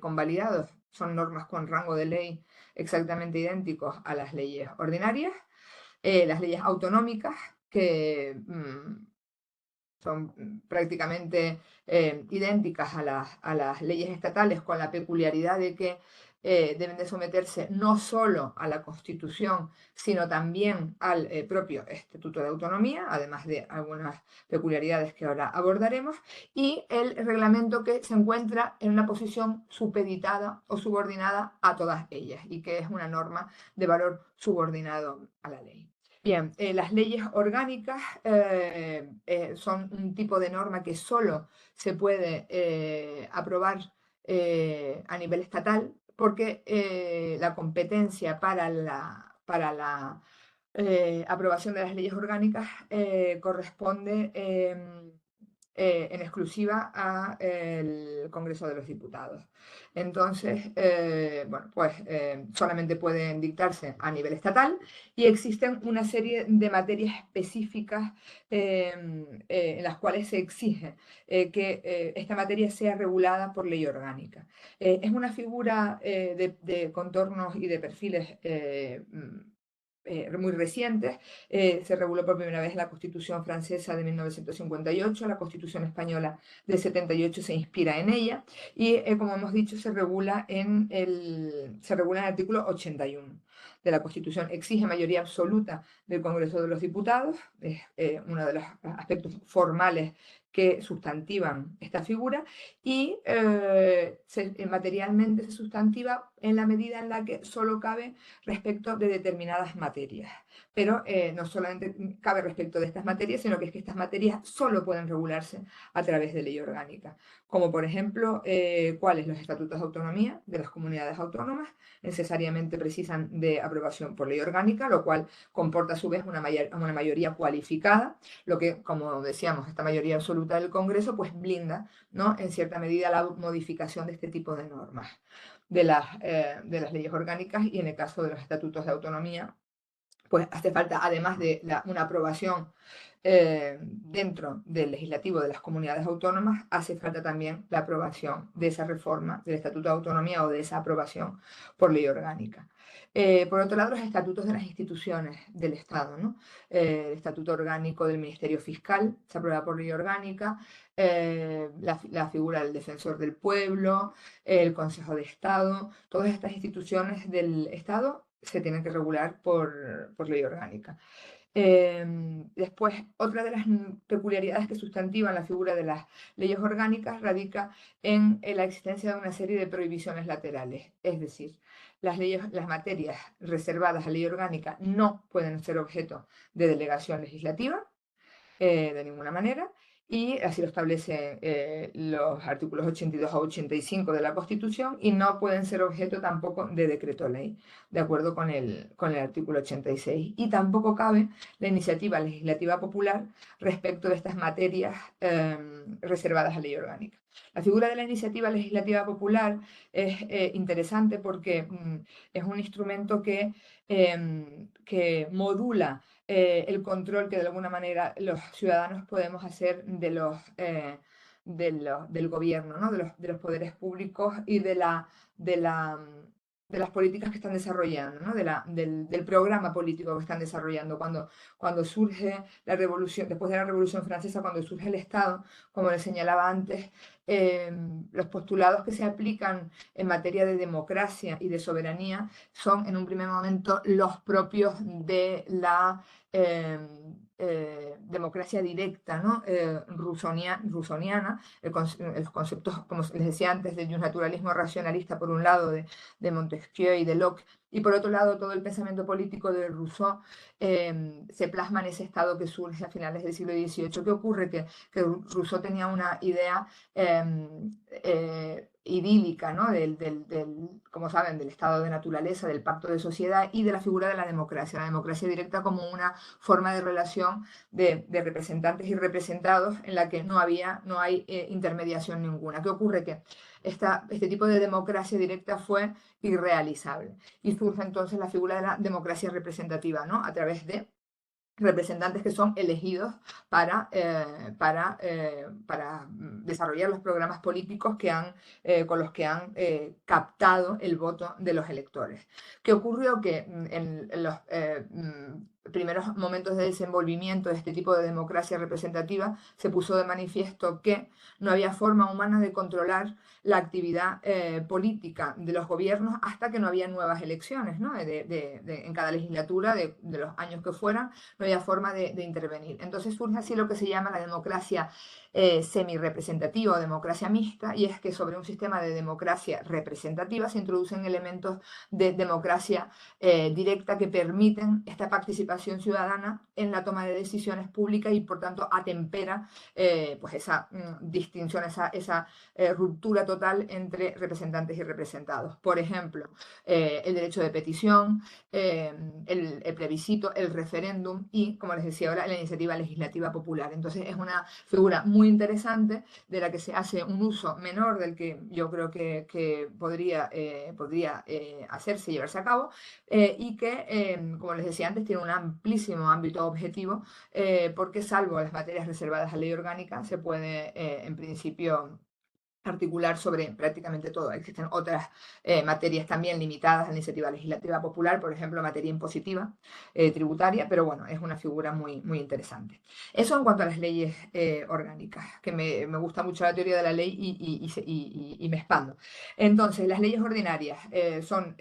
convalidados, son normas con rango de ley exactamente idénticos a las leyes ordinarias, las leyes autonómicas, que son prácticamente idénticas a las leyes estatales, con la peculiaridad de que deben de someterse no solo a la Constitución, sino también al propio Estatuto de Autonomía, además de algunas peculiaridades que ahora abordaremos, y el reglamento que se encuentra en una posición supeditada o subordinada a todas ellas, y que es una norma de valor subordinado a la ley. Bien, las leyes orgánicas son un tipo de norma que solo se puede aprobar a nivel estatal, porque la competencia para la aprobación de las leyes orgánicas corresponde en exclusiva al Congreso de los Diputados. Entonces, bueno, pues solamente pueden dictarse a nivel estatal, y existen una serie de materias específicas en las cuales se exige que esta materia sea regulada por ley orgánica. Es una figura de contornos y de perfiles muy recientes. Se reguló por primera vez la Constitución francesa de 1958, la Constitución española del 78 se inspira en ella, y como hemos dicho, se regula en el artículo 81 de la Constitución. Exige mayoría absoluta del Congreso de los Diputados, es uno de los aspectos formales que sustantivan esta figura, y materialmente se sustantiva en la medida en la que solo cabe respecto de determinadas materias. Pero no solamente cabe respecto de estas materias, sino que es que estas materias solo pueden regularse a través de ley orgánica, como por ejemplo, cuáles los estatutos de autonomía de las comunidades autónomas necesariamente precisan de aprobación por ley orgánica, lo cual comporta a su vez una mayoría cualificada, lo que, como decíamos, esta mayoría absoluta del Congreso, pues blinda, ¿no?, en cierta medida la modificación de este tipo de normas de las leyes orgánicas. Y en el caso de los estatutos de autonomía, pues hace falta, además de una aprobación dentro del legislativo de las comunidades autónomas, hace falta también la aprobación de esa reforma del Estatuto de Autonomía o de esa aprobación por ley orgánica. Por otro lado, los estatutos de las instituciones del Estado, ¿no? El Estatuto Orgánico del Ministerio Fiscal se aprueba por ley orgánica, la figura del Defensor del Pueblo, el Consejo de Estado, todas estas instituciones del Estado se tienen que regular por ley orgánica. Después, otra de las peculiaridades que sustantivan la figura de las leyes orgánicas radica en la existencia de una serie de prohibiciones laterales. Es decir, las materias reservadas a ley orgánica no pueden ser objeto de delegación legislativa de ninguna manera, y así lo establecen los artículos 82 a 85 de la Constitución, y no pueden ser objeto tampoco de decreto ley, de acuerdo con el artículo 86. Y tampoco cabe la iniciativa legislativa popular respecto de estas materias reservadas a ley orgánica. La figura de la iniciativa legislativa popular es interesante porque es un instrumento que modula el control que de alguna manera los ciudadanos podemos hacer del gobierno, ¿no?, de los poderes públicos y de las políticas que están desarrollando, ¿no?, del programa político que están desarrollando. Cuando surge la revolución, después de la Revolución Francesa, cuando surge el Estado, como les señalaba antes, los postulados que se aplican en materia de democracia y de soberanía son en un primer momento los propios de la democracia directa, ¿no?, rusoniana, los conceptos, como les decía antes, de un naturalismo racionalista por un lado, de Montesquieu y de Locke, y por otro lado todo el pensamiento político de Rousseau se plasma en ese Estado que surge a finales del siglo XVIII. ¿Qué ocurre? Que Rousseau tenía una idea idílica, ¿no? Como saben, del estado de naturaleza, del pacto de sociedad y de la figura de la democracia directa como una forma de relación de representantes y representados en la que no hay intermediación ninguna. ¿Qué ocurre? Que este tipo de democracia directa fue irrealizable y surge entonces la figura de la democracia representativa, ¿no? A través de representantes que son elegidos para desarrollar los programas políticos con los que han captado el voto de los electores. ¿Qué ocurrió? Que en los primeros momentos de desenvolvimiento de este tipo de democracia representativa se puso de manifiesto que no había forma humana de controlar la actividad política de los gobiernos hasta que no había nuevas elecciones, ¿no? En cada legislatura, de los años que fueran, no había forma de intervenir. Entonces surge así lo que se llama la democracia semi-representativa o democracia mixta, y es que sobre un sistema de democracia representativa se introducen elementos de democracia directa que permiten esta participación ciudadana en la toma de decisiones públicas y por tanto atempera pues esa distinción, esa ruptura total entre representantes y representados. Por ejemplo, el derecho de petición, el plebiscito, el referéndum y, como les decía ahora, la iniciativa legislativa popular. Entonces es una figura muy interesante de la que se hace un uso menor del que yo creo que podría hacerse y llevarse a cabo y que, como les decía antes, tiene un amplísimo ámbito objetivo porque salvo las materias reservadas a ley orgánica se puede, en principio, articular sobre prácticamente todo. Existen otras materias también limitadas a la iniciativa legislativa popular, por ejemplo, materia impositiva, tributaria, pero bueno, es una figura muy, muy interesante. Eso en cuanto a las leyes orgánicas, que me gusta mucho la teoría de la ley y me expando. Entonces, las leyes ordinarias son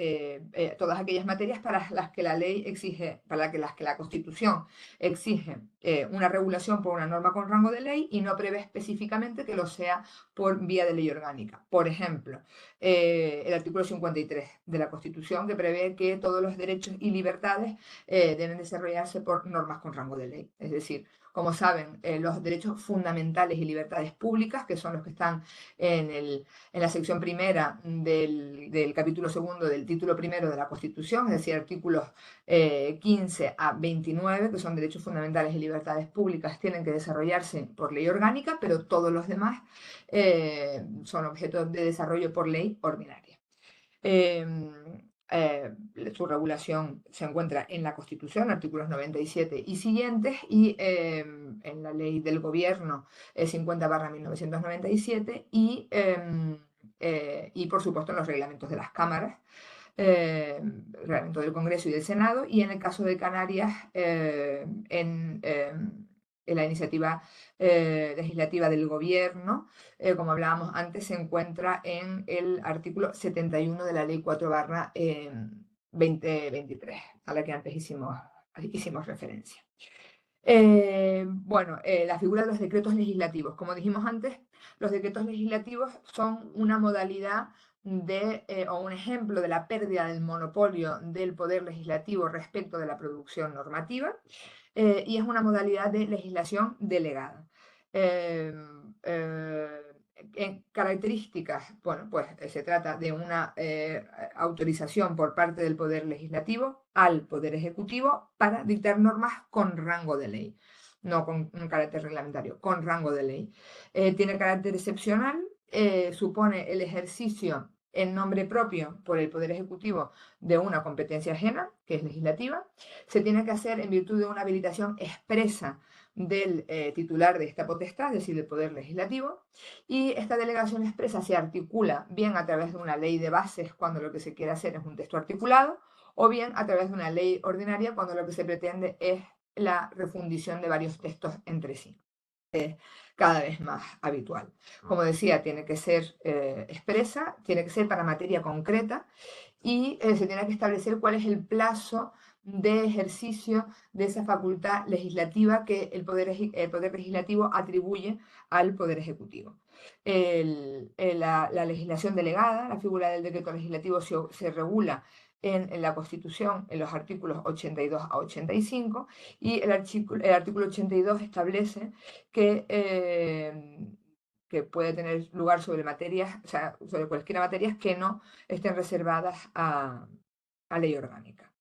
todas aquellas materias para las que la ley exige, para las que la Constitución exige una regulación por una norma con rango de ley y no prevé específicamente que lo sea por vía de ley orgánica. Por ejemplo, el artículo 53 de la Constitución, que prevé que todos los derechos y libertades deben desarrollarse por normas con rango de ley. Es decir, como saben, los derechos fundamentales y libertades públicas, que son los que están en la sección primera del capítulo segundo del título primero de la Constitución, es decir, artículos 15 a 29, que son derechos fundamentales y libertades públicas, tienen que desarrollarse por ley orgánica, pero todos los demás son objeto de desarrollo por ley ordinaria. Su regulación se encuentra en la Constitución, artículos 97 y siguientes, y en la Ley del Gobierno 50/1997 y por supuesto en los reglamentos de las cámaras, reglamento del Congreso y del Senado, y en el caso de Canarias en la iniciativa legislativa del Gobierno, como hablábamos antes, se encuentra en el artículo 71 de la Ley 4/2023, a la que antes hicimos referencia. La figura de los decretos legislativos. Como dijimos antes, los decretos legislativos son una modalidad o un ejemplo de la pérdida del monopolio del poder legislativo respecto de la producción normativa y es una modalidad de legislación delegada. En características, bueno, pues se trata de una autorización por parte del Poder Legislativo al Poder Ejecutivo para dictar normas con rango de ley, no con un carácter reglamentario, con rango de ley. Tiene carácter excepcional, supone el ejercicio en nombre propio por el Poder Ejecutivo de una competencia ajena, que es legislativa. Se tiene que hacer en virtud de una habilitación expresa del titular de esta potestad, es decir, del Poder Legislativo, y esta delegación expresa se articula bien a través de una ley de bases cuando lo que se quiere hacer es un texto articulado, o bien a través de una ley ordinaria cuando lo que se pretende es la refundición de varios textos entre sí. Cada vez más habitual. Como decía, tiene que ser expresa, tiene que ser para materia concreta y se tiene que establecer cuál es el plazo de ejercicio de esa facultad legislativa que el Poder Legislativo atribuye al Poder Ejecutivo. La legislación delegada, la figura del decreto legislativo se regula en la Constitución en los artículos 82 a 85 y el artículo 82 establece que puede tener lugar sobre materias, o sea, sobre cualquier materias que no estén reservadas a ley orgánica.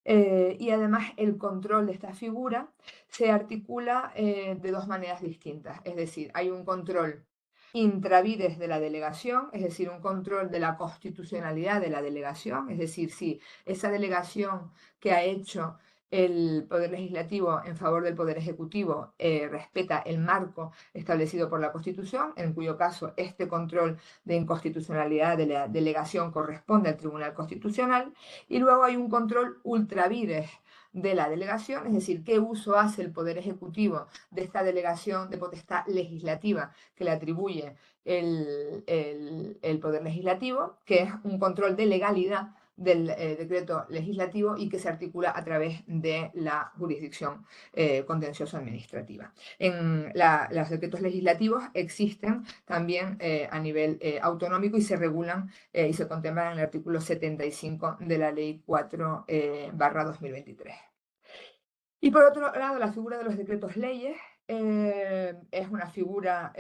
Y además el control de esta figura se articula de dos maneras distintas. Es decir, hay un control intravides de la delegación, es decir, un control de la constitucionalidad de la delegación, es decir, si esa delegación que ha hecho el Poder Legislativo en favor del Poder Ejecutivo respeta el marco establecido por la Constitución, en cuyo caso este control de inconstitucionalidad de la delegación corresponde al Tribunal Constitucional, y luego hay un control ultravides de la delegación, es decir, qué uso hace el Poder Ejecutivo de esta delegación de potestad legislativa que le atribuye el Poder Legislativo, que es un control de legalidad del decreto legislativo y que se articula a través de la jurisdicción contencioso administrativa. Los decretos legislativos existen también a nivel autonómico y se regulan y se contemplan en el artículo 75 de la Ley 4/2023. Y por otro lado, la figura de los decretos leyes es una figura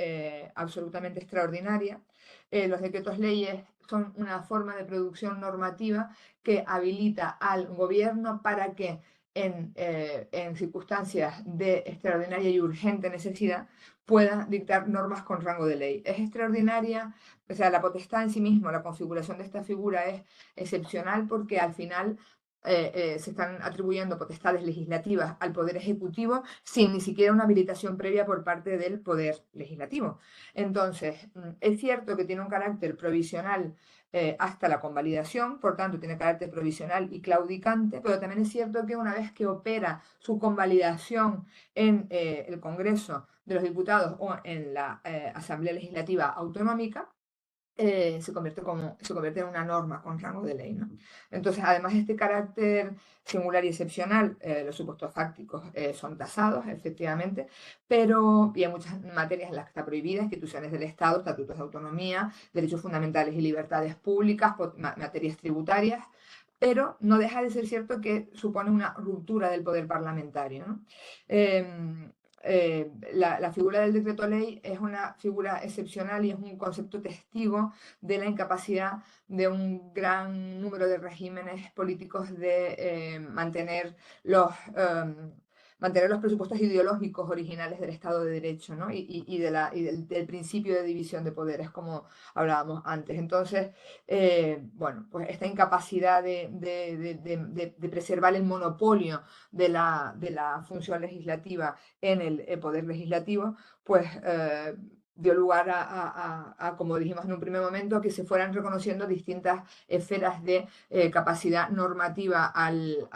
absolutamente extraordinaria. Los decretos leyes son una forma de producción normativa que habilita al gobierno para que en circunstancias de extraordinaria y urgente necesidad pueda dictar normas con rango de ley. Es extraordinaria, o sea, la potestad en sí misma, la configuración de esta figura es excepcional porque al final se están atribuyendo potestades legislativas al Poder Ejecutivo sin ni siquiera una habilitación previa por parte del Poder Legislativo. Entonces, es cierto que tiene un carácter provisional hasta la convalidación, por tanto tiene carácter provisional y claudicante, pero también es cierto que una vez que opera su convalidación en el Congreso de los Diputados o en la Asamblea Legislativa Autonómica, se convierte en una norma con rango de ley, ¿no? Entonces, además de este carácter singular y excepcional, los supuestos fácticos son tasados, efectivamente, pero y hay muchas materias en las que está prohibida, instituciones del Estado, estatutos de autonomía, derechos fundamentales y libertades públicas, materias tributarias, pero no deja de ser cierto que supone una ruptura del poder parlamentario, ¿no? La figura del decreto ley es una figura excepcional y es un concepto testigo de la incapacidad de un gran número de regímenes políticos de mantener los presupuestos ideológicos originales del Estado de Derecho, ¿no? Del principio de división de poderes, como hablábamos antes. Entonces, bueno, pues esta incapacidad de preservar el monopolio de la función legislativa en el Poder Legislativo, pues dio lugar como dijimos en un primer momento, a que se fueran reconociendo distintas esferas de capacidad normativa al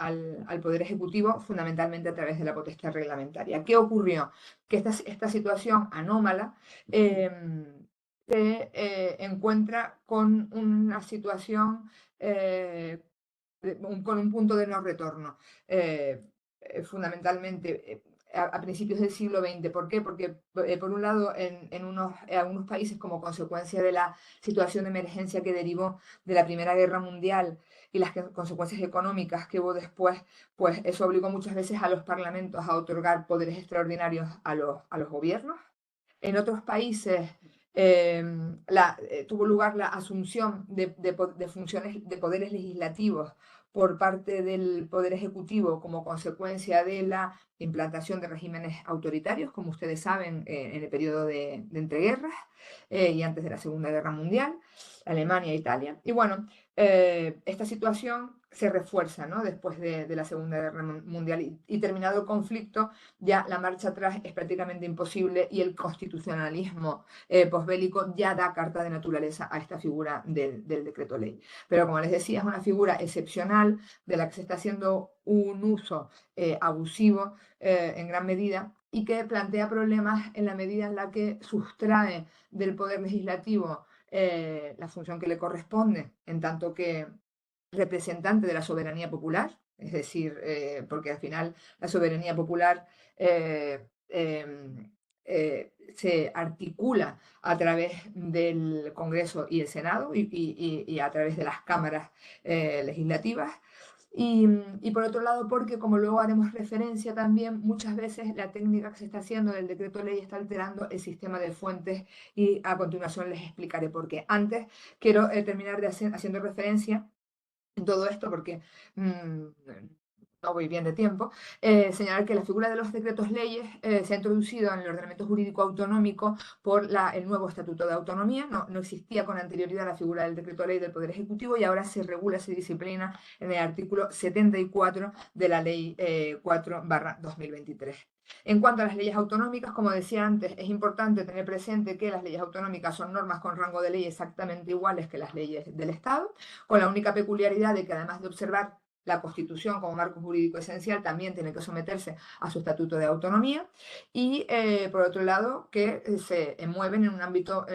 Poder Ejecutivo, fundamentalmente a través de la potestad reglamentaria. ¿Qué ocurrió? Que esta situación anómala se encuentra con una situación con un punto de no retorno, fundamentalmente a principios del siglo XX. ¿Por qué? Porque, por un lado, en algunos países, como consecuencia de la situación de emergencia que derivó de la Primera Guerra Mundial y las consecuencias económicas que hubo después, pues eso obligó muchas veces a los parlamentos a otorgar poderes extraordinarios a los gobiernos. En otros países tuvo lugar la asunción de funciones de poderes legislativos por parte del Poder Ejecutivo como consecuencia de la implantación de regímenes autoritarios, como ustedes saben, en el periodo de entreguerras y antes de la Segunda Guerra Mundial, Alemania e Italia. Y bueno, esta situación se refuerza, ¿no? Después de la Segunda Guerra Mundial y terminado el conflicto, ya la marcha atrás es prácticamente imposible y el constitucionalismo posbélico ya da carta de naturaleza a esta figura del decreto ley. Pero como les decía, es una figura excepcional de la que se está haciendo un uso abusivo en gran medida y que plantea problemas en la medida en la que sustrae del poder legislativo la función que le corresponde, en tanto que representante de la soberanía popular, es decir, porque al final la soberanía popular se articula a través del Congreso y el Senado y a través de las cámaras legislativas. Y por otro lado, porque como luego haremos referencia también, muchas veces la técnica que se está haciendo del decreto ley está alterando el sistema de fuentes y a continuación les explicaré por qué. Antes quiero terminar haciendo referencia en todo esto porque no voy bien de tiempo, señalar que la figura de los decretos leyes se ha introducido en el ordenamiento jurídico autonómico por el nuevo Estatuto de Autonomía. No existía con anterioridad la figura del decreto ley del Poder Ejecutivo y ahora se regula, se disciplina en el artículo 74 de la Ley 4/2023. En cuanto a las leyes autonómicas, como decía antes, es importante tener presente que las leyes autonómicas son normas con rango de ley exactamente iguales que las leyes del Estado, con la única peculiaridad de que además de observar la Constitución como marco jurídico esencial, también tiene que someterse a su estatuto de autonomía y, por otro lado, que se mueven en un ámbito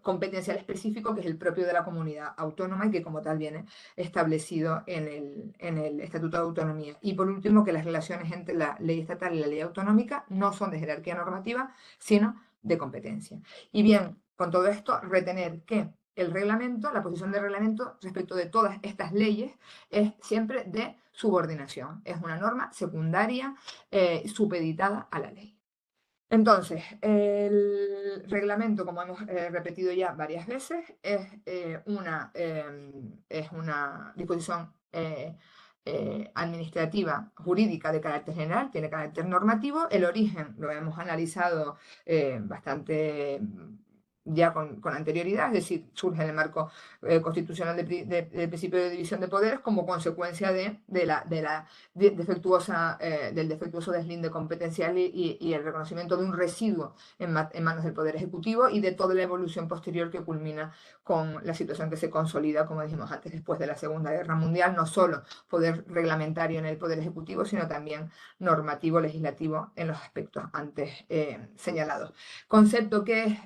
competencial específico que es el propio de la comunidad autónoma y que como tal viene establecido en el estatuto de autonomía. Y por último, que las relaciones entre la ley estatal y la ley autonómica no son de jerarquía normativa, sino de competencia. Y bien, con todo esto, retener que el reglamento, la posición del reglamento respecto de todas estas leyes es siempre de subordinación. Es una norma secundaria supeditada a la ley. Entonces, el reglamento, como hemos repetido ya varias veces, es una disposición administrativa jurídica de carácter general, tiene carácter normativo. El origen lo hemos analizado bastante ya con anterioridad, es decir, surge en el marco constitucional del principio de división de poderes como consecuencia del defectuoso deslinde competencial y el reconocimiento de un residuo en manos del Poder Ejecutivo y de toda la evolución posterior que culmina con la situación que se consolida, como dijimos antes, después de la Segunda Guerra Mundial, no solo poder reglamentario en el Poder Ejecutivo, sino también normativo, legislativo en los aspectos antes señalados. Concepto que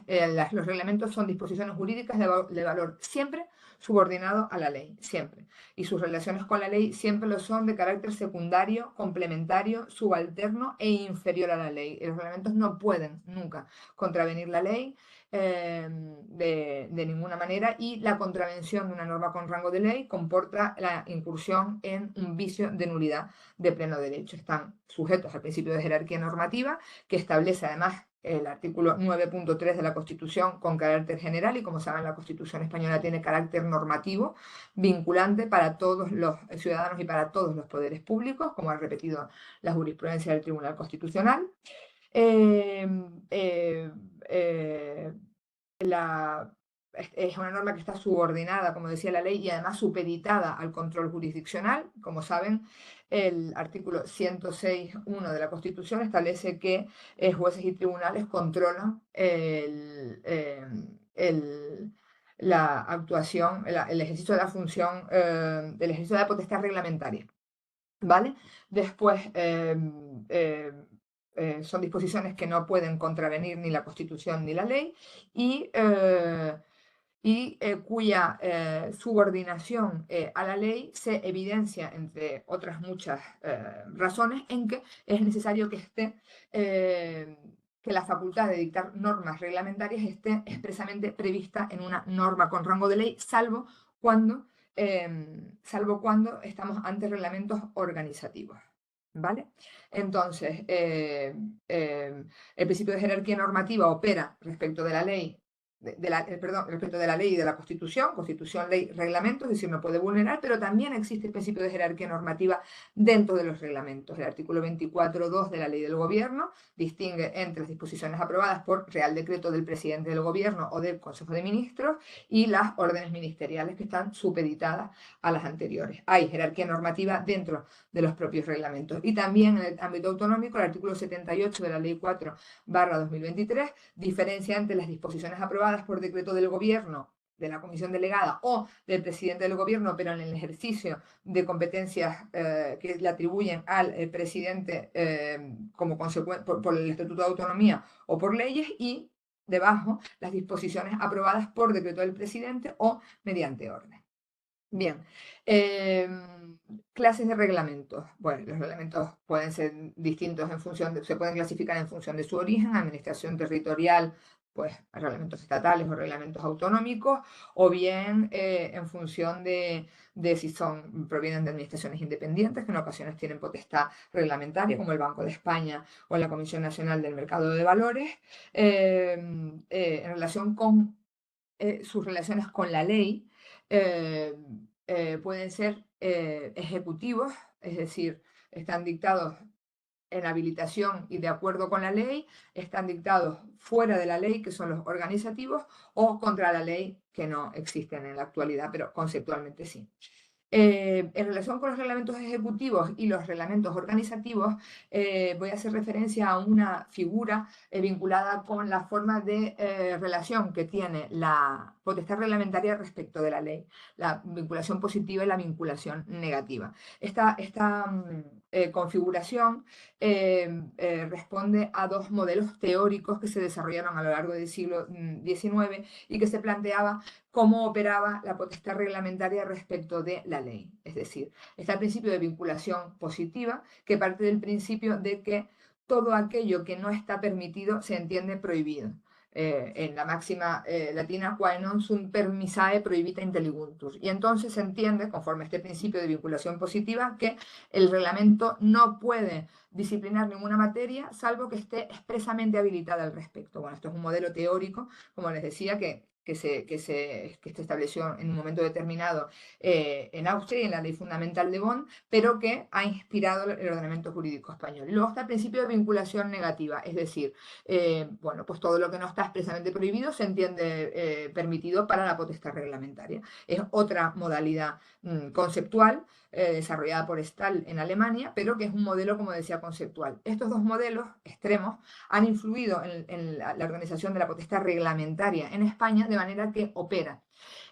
los reglamentos son disposiciones jurídicas de valor siempre subordinado a la ley, siempre. Y sus relaciones con la ley siempre lo son de carácter secundario, complementario, subalterno e inferior a la ley. Los reglamentos no pueden nunca contravenir la ley de ninguna manera y la contravención de una norma con rango de ley comporta la incursión en un vicio de nulidad de pleno derecho. Están sujetos al principio de jerarquía normativa que establece además el artículo 9.3 de la Constitución con carácter general y como saben la Constitución española tiene carácter normativo vinculante para todos los ciudadanos y para todos los poderes públicos, como ha repetido la jurisprudencia del Tribunal Constitucional. Eh, eh, eh, es una norma que está subordinada, como decía la ley, y además supeditada al control jurisdiccional. Como saben, el artículo 106.1 de la Constitución establece que jueces y tribunales controlan la actuación, el ejercicio de la función, el ejercicio de la potestad reglamentaria. ¿Vale? Después, son disposiciones que no pueden contravenir ni la Constitución ni la ley y, cuya subordinación a la ley se evidencia, entre otras muchas razones, en que es necesario que que la facultad de dictar normas reglamentarias esté expresamente prevista en una norma con rango de ley, salvo cuando estamos ante reglamentos organizativos. ¿Vale? Entonces, el principio de jerarquía normativa opera respecto de la ley respecto de la ley y de la Constitución, ley, reglamento, es decir, no puede vulnerar, pero también existe el principio de jerarquía normativa dentro de los reglamentos. El artículo 24.2 de la Ley del Gobierno distingue entre las disposiciones aprobadas por Real Decreto del Presidente del Gobierno o del Consejo de Ministros y las órdenes ministeriales que están supeditadas a las anteriores. Hay jerarquía normativa dentro de los propios reglamentos. Y también en el ámbito autonómico, el artículo 78 de la Ley 4/2023 diferencia entre las disposiciones aprobadas por decreto del Gobierno, de la Comisión Delegada o del presidente del Gobierno, pero en el ejercicio de competencias que le atribuyen al presidente como por el Estatuto de Autonomía o por leyes, y debajo las disposiciones aprobadas por decreto del presidente o mediante orden. Bien. Clases de reglamentos. Bueno, los reglamentos pueden ser distintos en función se pueden clasificar en función de su origen, administración territorial, pues reglamentos estatales o reglamentos autonómicos, o bien en función de si provienen de administraciones independientes, que en ocasiones tienen potestad reglamentaria, como el Banco de España o la Comisión Nacional del Mercado de Valores, en relación con sus relaciones con la ley. eh, Pueden ser ejecutivos, es decir, están dictados en habilitación y de acuerdo con la ley, están dictados fuera de la ley, que son los organizativos, o contra la ley, que no existen en la actualidad, pero conceptualmente sí. En relación con los reglamentos ejecutivos y los reglamentos organizativos, voy a hacer referencia a una figura vinculada con la forma de relación que tiene la potestad reglamentaria respecto de la ley, la vinculación positiva y la vinculación negativa. Esta configuración responde a dos modelos teóricos que se desarrollaron a lo largo del siglo XIX y que se planteaba cómo operaba la potestad reglamentaria respecto de la ley. Es decir, está el principio de vinculación positiva, que parte del principio de que todo aquello que no está permitido se entiende prohibido. En la máxima latina, quae non sum permissae prohibita intelliguntur. Y entonces se entiende, conforme a este principio de vinculación positiva, que el reglamento no puede disciplinar ninguna materia, salvo que esté expresamente habilitada al respecto. Bueno, esto es un modelo teórico, como les decía, que se estableció en un momento determinado en Austria y en la Ley Fundamental de Bonn, pero que ha inspirado el ordenamiento jurídico español. Y luego está el principio de vinculación negativa, es decir, bueno, pues todo lo que no está expresamente prohibido se entiende permitido para la potestad reglamentaria. Es otra modalidad conceptual desarrollada por Stahl en Alemania, pero que es un modelo, como decía, conceptual. Estos dos modelos extremos han influido en la organización de la potestad reglamentaria en España, de manera que opera.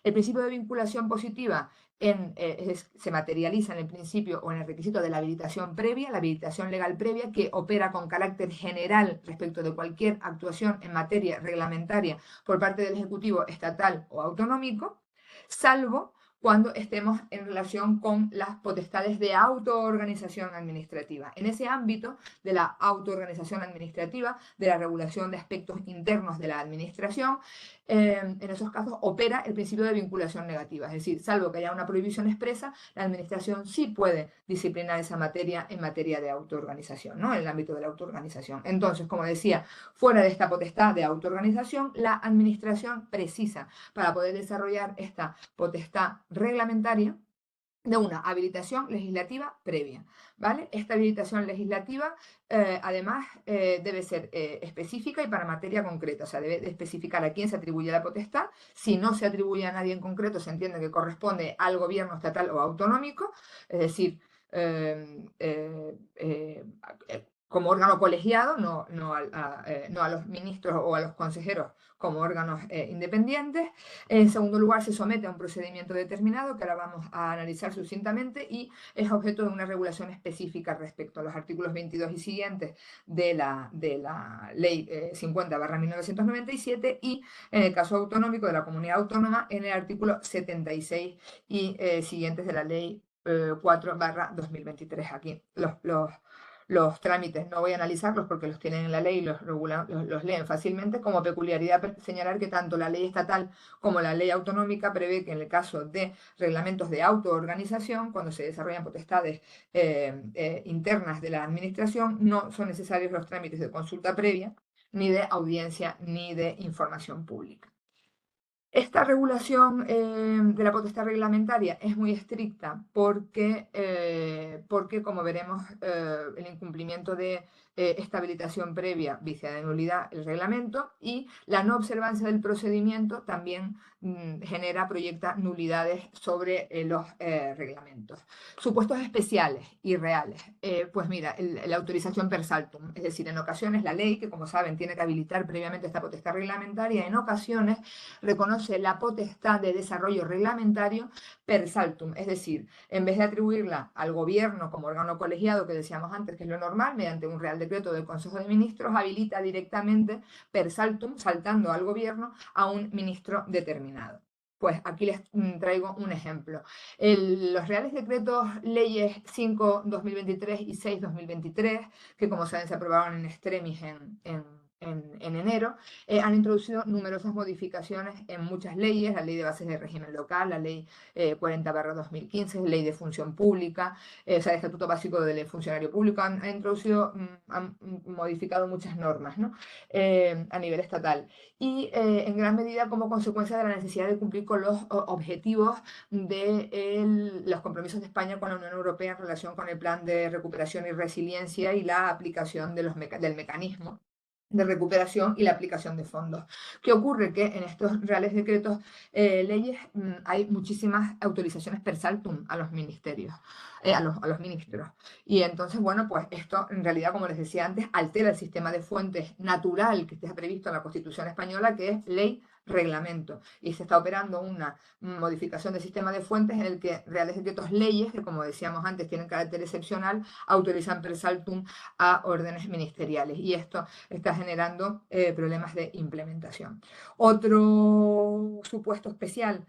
El principio de vinculación positiva se materializa en el principio o en el requisito de la habilitación previa, la habilitación legal previa, que opera con carácter general respecto de cualquier actuación en materia reglamentaria por parte del Ejecutivo estatal o autonómico, salvo cuando estemos en relación con las potestades de autoorganización administrativa. En ese ámbito de la autoorganización administrativa, de la regulación de aspectos internos de la administración, en esos casos opera el principio de vinculación negativa, es decir, salvo que haya una prohibición expresa, la administración sí puede disciplinar esa materia en materia de autoorganización, ¿no? En el ámbito de la autoorganización. Entonces, como decía, fuera de esta potestad de autoorganización, la administración precisa, para poder desarrollar esta potestad reglamentaria, de una habilitación legislativa previa, ¿vale? Esta habilitación legislativa, además, debe ser específica y para materia concreta, o sea, debe de especificar a quién se atribuye la potestad. Si no se atribuye a nadie en concreto, se entiende que corresponde al gobierno estatal o autonómico, es decir, como órgano colegiado, no a los ministros o a los consejeros como órganos independientes. En segundo lugar, se somete a un procedimiento determinado que ahora vamos a analizar sucintamente y es objeto de una regulación específica respecto a los artículos 22 y siguientes de la Ley 50/1997 y en el caso autonómico de la comunidad autónoma en el artículo 76 y siguientes de la Ley 4/2023. Aquí los trámites no voy a analizarlos porque los tienen en la ley y los leen fácilmente. Como peculiaridad, señalar que tanto la ley estatal como la ley autonómica prevé que en el caso de reglamentos de autoorganización, cuando se desarrollan potestades internas de la administración, no son necesarios los trámites de consulta previa, ni de audiencia, ni de información pública. Esta regulación de la potestad reglamentaria es muy estricta porque como veremos, el incumplimiento de esta habilitación previa vicia de nulidad el reglamento y la no observancia del procedimiento también proyecta nulidades sobre los reglamentos. Supuestos especiales y reales. Pues mira, la autorización per saltum, es decir, en ocasiones la ley, que como saben tiene que habilitar previamente esta potestad reglamentaria, en ocasiones reconoce la potestad de desarrollo reglamentario per saltum, es decir, en vez de atribuirla al gobierno como órgano colegiado, que decíamos antes que es lo normal, mediante un real decreto del Consejo de Ministros, habilita directamente per saltum, saltando al gobierno, a un ministro determinado. Pues aquí les traigo un ejemplo. Los Reales Decretos Leyes 5/2023 y 6/2023, que como saben se aprobaron en extremis en enero, han introducido numerosas modificaciones en muchas leyes, la Ley de Bases de Régimen Local, la Ley 40/2015, Ley de Función Pública, o sea, el Estatuto Básico del Funcionario Público, han introducido, han modificado muchas normas, ¿no? A nivel estatal y en gran medida como consecuencia de la necesidad de cumplir con los objetivos de los compromisos de España con la Unión Europea en relación con el Plan de Recuperación y Resiliencia y la aplicación de del mecanismo de recuperación y la aplicación de fondos. ¿Qué ocurre? Que en estos reales decretos leyes hay muchísimas autorizaciones per saltum a los ministerios, a los ministros. Y entonces, bueno, pues esto en realidad, como les decía antes, altera el sistema de fuentes natural que está previsto en la Constitución española, que es ley, reglamento. Y se está operando una modificación del sistema de fuentes en el que reales decretos leyes, que como decíamos antes tienen carácter excepcional, autorizan per saltum a órdenes ministeriales. Y esto está generando problemas de implementación. Otro supuesto especial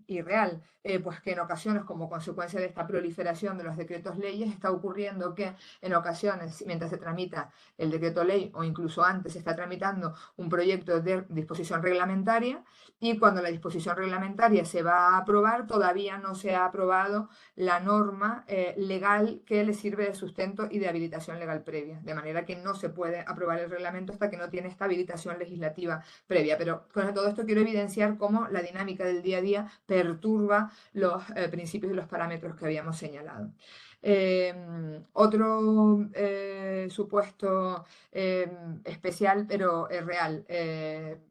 y real, pues que en ocasiones, como consecuencia de esta proliferación de los decretos leyes, está ocurriendo que en ocasiones, mientras se tramita el decreto ley o incluso antes, se está tramitando un proyecto de disposición reglamentaria y cuando la disposición reglamentaria se va a aprobar, todavía no se ha aprobado la norma legal que le sirve de sustento y de habilitación legal previa, de manera que no se puede aprobar el reglamento hasta que no tiene esta habilitación legislativa previa. Pero con todo esto quiero evidenciar cómo la dinámica del día a día perturba los principios y los parámetros que habíamos señalado. Otro supuesto especial, pero real,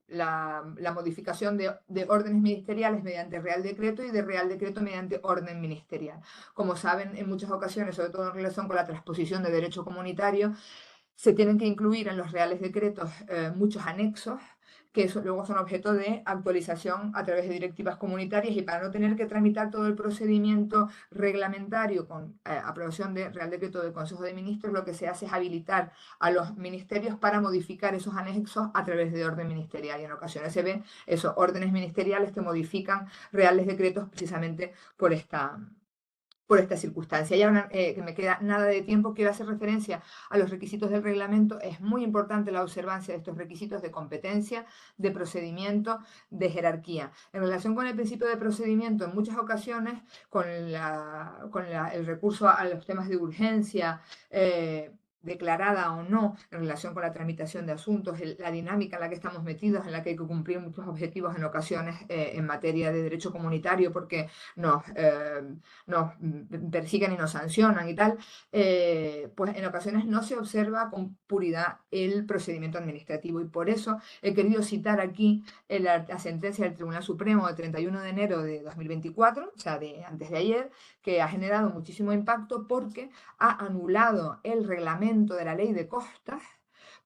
la modificación de órdenes ministeriales mediante Real Decreto y de Real Decreto mediante orden ministerial. Como saben, en muchas ocasiones, sobre todo en relación con la transposición de derecho comunitario, se tienen que incluir en los reales decretos muchos anexos que luego son objeto de actualización a través de directivas comunitarias y para no tener que tramitar todo el procedimiento reglamentario con aprobación de Real Decreto del Consejo de Ministros, lo que se hace es habilitar a los ministerios para modificar esos anexos a través de orden ministerial. Y en ocasiones se ven esos órdenes ministeriales que modifican reales decretos precisamente por esta circunstancia. Y ahora que me queda nada de tiempo, quiero hacer referencia a los requisitos del reglamento. Es muy importante la observancia de estos requisitos de competencia, de procedimiento, de jerarquía. En relación con el principio de procedimiento, en muchas ocasiones, con el recurso a los temas de urgencia, declarada o no en relación con la tramitación de asuntos, la dinámica en la que estamos metidos, en la que hay que cumplir muchos objetivos en ocasiones en materia de derecho comunitario porque nos persiguen y nos sancionan y tal, pues en ocasiones no se observa con puridad el procedimiento administrativo y por eso he querido citar aquí la sentencia del Tribunal Supremo de 31 de enero de 2024, o sea, antes de ayer, que ha generado muchísimo impacto porque ha anulado el reglamento de la ley de costas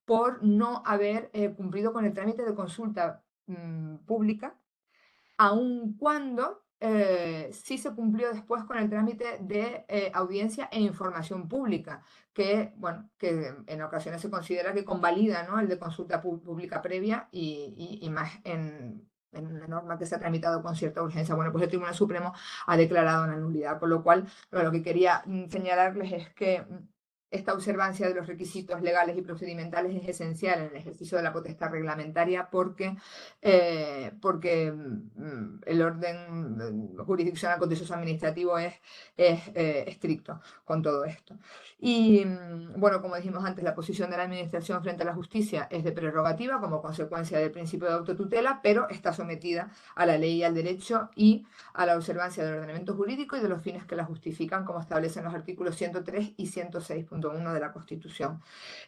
por no haber cumplido con el trámite de consulta pública, aun cuando sí se cumplió después con el trámite de audiencia e información pública, que, bueno, que en ocasiones se considera que convalida, ¿no?, el de consulta pública previa y más en una norma que se ha tramitado con cierta urgencia. Bueno, pues el Tribunal Supremo ha declarado una nulidad, con lo cual lo que quería señalarles es que esta observancia de los requisitos legales y procedimentales es esencial en el ejercicio de la potestad reglamentaria porque el orden jurisdiccional contencioso administrativo es estricto con todo esto. Y bueno, como dijimos antes, la posición de la Administración frente a la justicia es de prerrogativa como consecuencia del principio de autotutela, pero está sometida a la ley y al derecho y a la observancia del ordenamiento jurídico y de los fines que la justifican, como establecen los artículos 103 y 106.1 de la Constitución.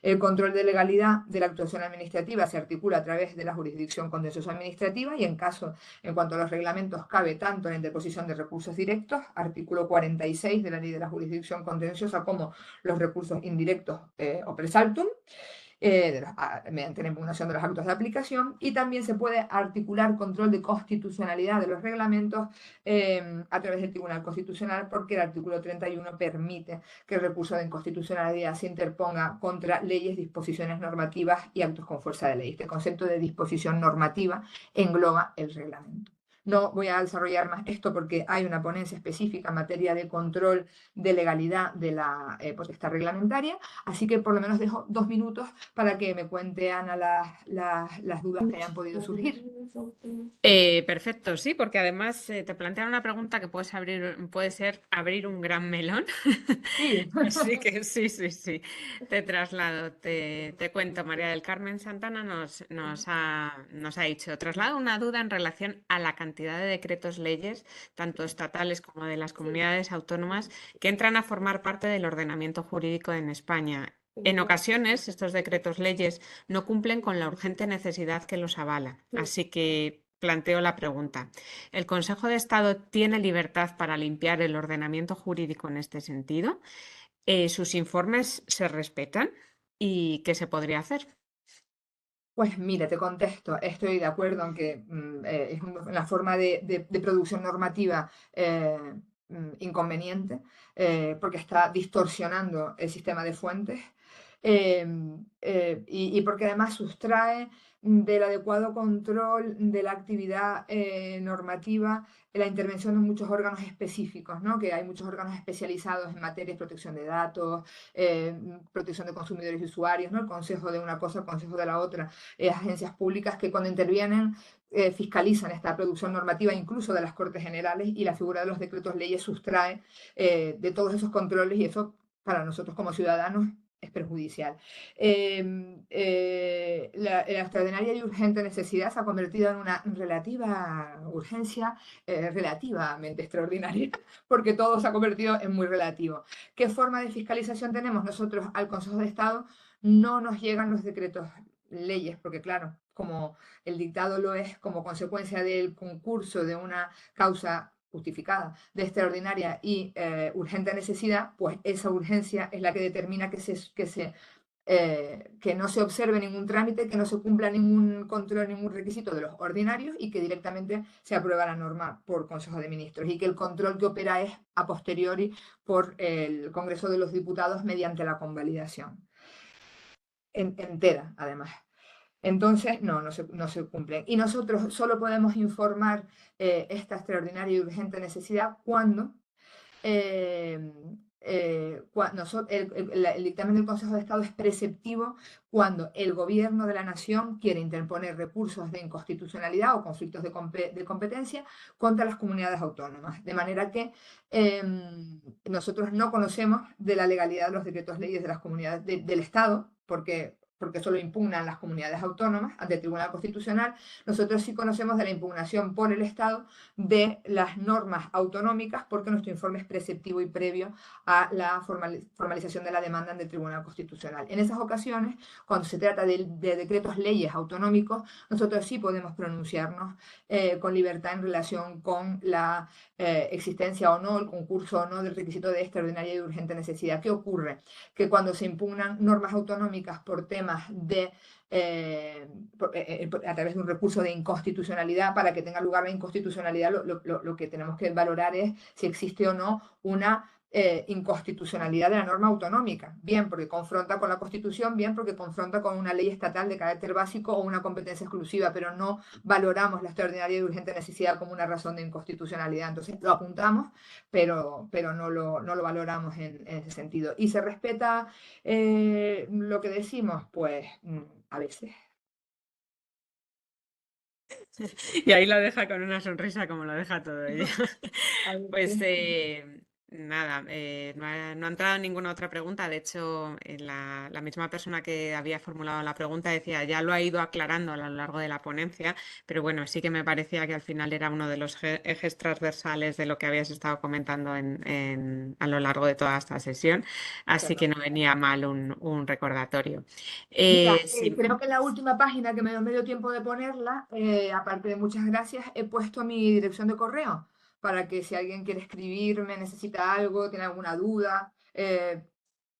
El control de legalidad de la actuación administrativa se articula a través de la jurisdicción contencioso administrativa y en cuanto a los reglamentos, cabe tanto en la interposición de recursos directos, artículo 46 de la Ley de la Jurisdicción Contenciosa, como los recursos indirectos o per saltum, mediante la impugnación de los actos de aplicación, y también se puede articular control de constitucionalidad de los reglamentos a través del Tribunal Constitucional, porque el artículo 31 permite que el recurso de inconstitucionalidad se interponga contra leyes, disposiciones normativas y actos con fuerza de ley. Este concepto de disposición normativa engloba el reglamento. No voy a desarrollar más esto porque hay una ponencia específica en materia de control de legalidad de la potestad reglamentaria, así que por lo menos dejo 2 minutos para que me cuente Ana las dudas que hayan podido surgir. Perfecto, sí, porque además te plantean una pregunta que puede ser abrir un gran melón. Sí. Así que sí, sí, sí. Te traslado, te cuento. María del Carmen Santana nos ha dicho, traslado una duda en relación a la cantidad de decretos leyes, tanto estatales como de las comunidades autónomas, que entran a formar parte del ordenamiento jurídico en España. En ocasiones, estos decretos leyes no cumplen con la urgente necesidad que los avala. Así que planteo la pregunta. ¿El Consejo de Estado tiene libertad para limpiar el ordenamiento jurídico en este sentido? ¿Sus informes se respetan? ¿Y qué se podría hacer? Pues mira, te contesto, estoy de acuerdo en que es una forma de producción normativa inconveniente, porque está distorsionando el sistema de fuentes, y porque además sustrae del adecuado control de la actividad normativa la intervención de muchos órganos específicos, ¿no? Que hay muchos órganos especializados en materia de protección de datos, protección de consumidores y usuarios, ¿no? El consejo de una cosa, el consejo de la otra, agencias públicas que cuando intervienen fiscalizan esta producción normativa, incluso de las Cortes Generales, y la figura de los decretos leyes sustrae de todos esos controles, y eso para nosotros como ciudadanos es perjudicial. La extraordinaria y urgente necesidad se ha convertido en una relativa urgencia relativamente extraordinaria, porque todo se ha convertido en muy relativo. ¿Qué forma de fiscalización tenemos nosotros al Consejo de Estado? No nos llegan los decretos leyes, porque claro, como el dictado lo es como consecuencia del concurso de una causa justificada de extraordinaria y urgente necesidad, pues esa urgencia es la que determina que no se observe ningún trámite, que no se cumpla ningún control, ningún requisito de los ordinarios y que directamente se aprueba la norma por Consejo de Ministros y que el control que opera es a posteriori por el Congreso de los Diputados mediante la convalidación entera, además. Entonces, no se cumplen. Y nosotros solo podemos informar esta extraordinaria y urgente necesidad cuando eh, el dictamen del Consejo de Estado es preceptivo cuando el gobierno de la nación quiere interponer recursos de inconstitucionalidad o conflictos de competencia contra las comunidades autónomas. De manera que nosotros no conocemos de la legalidad de los decretos leyes de las comunidades del Estado, porque solo impugnan las comunidades autónomas ante el Tribunal Constitucional. Nosotros sí conocemos de la impugnación por el Estado de las normas autonómicas, porque nuestro informe es preceptivo y previo a la formalización de la demanda en el Tribunal Constitucional. En esas ocasiones, cuando se trata de decretos leyes autonómicos, nosotros sí podemos pronunciarnos con libertad en relación con la existencia o no, el concurso o no del requisito de extraordinaria y urgente necesidad. ¿Qué ocurre? Que cuando se impugnan normas autonómicas por temas de a través de un recurso de inconstitucionalidad, para que tenga lugar la inconstitucionalidad, lo que tenemos que valorar es si existe o no una inconstitucionalidad de la norma autonómica, bien porque confronta con la Constitución, bien porque confronta con una ley estatal de carácter básico o una competencia exclusiva, pero no valoramos la extraordinaria y urgente necesidad como una razón de inconstitucionalidad. Entonces lo apuntamos, pero no lo valoramos en ese sentido. ¿Y se respeta lo que decimos? Pues a veces. Y ahí lo deja con una sonrisa como lo deja todo ella. A Pues veces. nada, no ha entrado ninguna otra pregunta. De hecho, la misma persona que había formulado la pregunta decía, ya lo ha ido aclarando a lo largo de la ponencia, pero bueno, sí que me parecía que al final era uno de los ejes transversales de lo que habías estado comentando a lo largo de toda esta sesión, así que Claro. no venía mal un recordatorio. Mira, Sí. creo que en la última página que me dio tiempo de ponerla, aparte de muchas gracias, he puesto mi dirección de correo para que si alguien quiere escribirme, necesita algo, tiene alguna duda,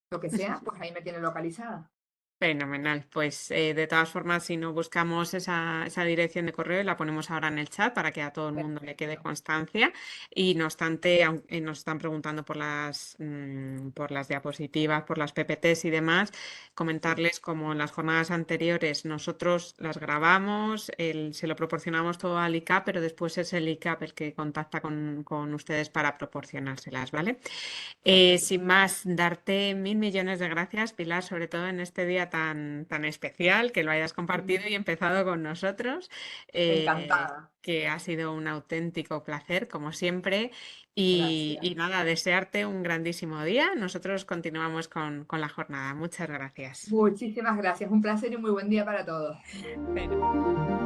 lo que sea, pues ahí me tiene localizada. Fenomenal. Pues de todas formas, si no buscamos esa dirección de correo, la ponemos ahora en el chat para que a todo el mundo le quede Perfecto. constancia. Y no obstante, nos están preguntando por las diapositivas, por las PPTs y demás, Sí, comentarles como en las jornadas anteriores nosotros las grabamos, se lo proporcionamos todo al ICAP, pero después es el ICAP el que contacta con ustedes para proporcionárselas, ¿vale? perfecto. Sin más, darte mil millones de gracias, Pilar, sobre todo en este día tan especial, que lo hayas compartido y empezado con nosotros, Encantada. que ha sido un auténtico placer, como siempre. Y Gracias. nada, desearte un grandísimo día. Nosotros continuamos con la jornada. Muchas gracias. Muchísimas gracias. Un placer y muy buen día para todos. Fenomenal.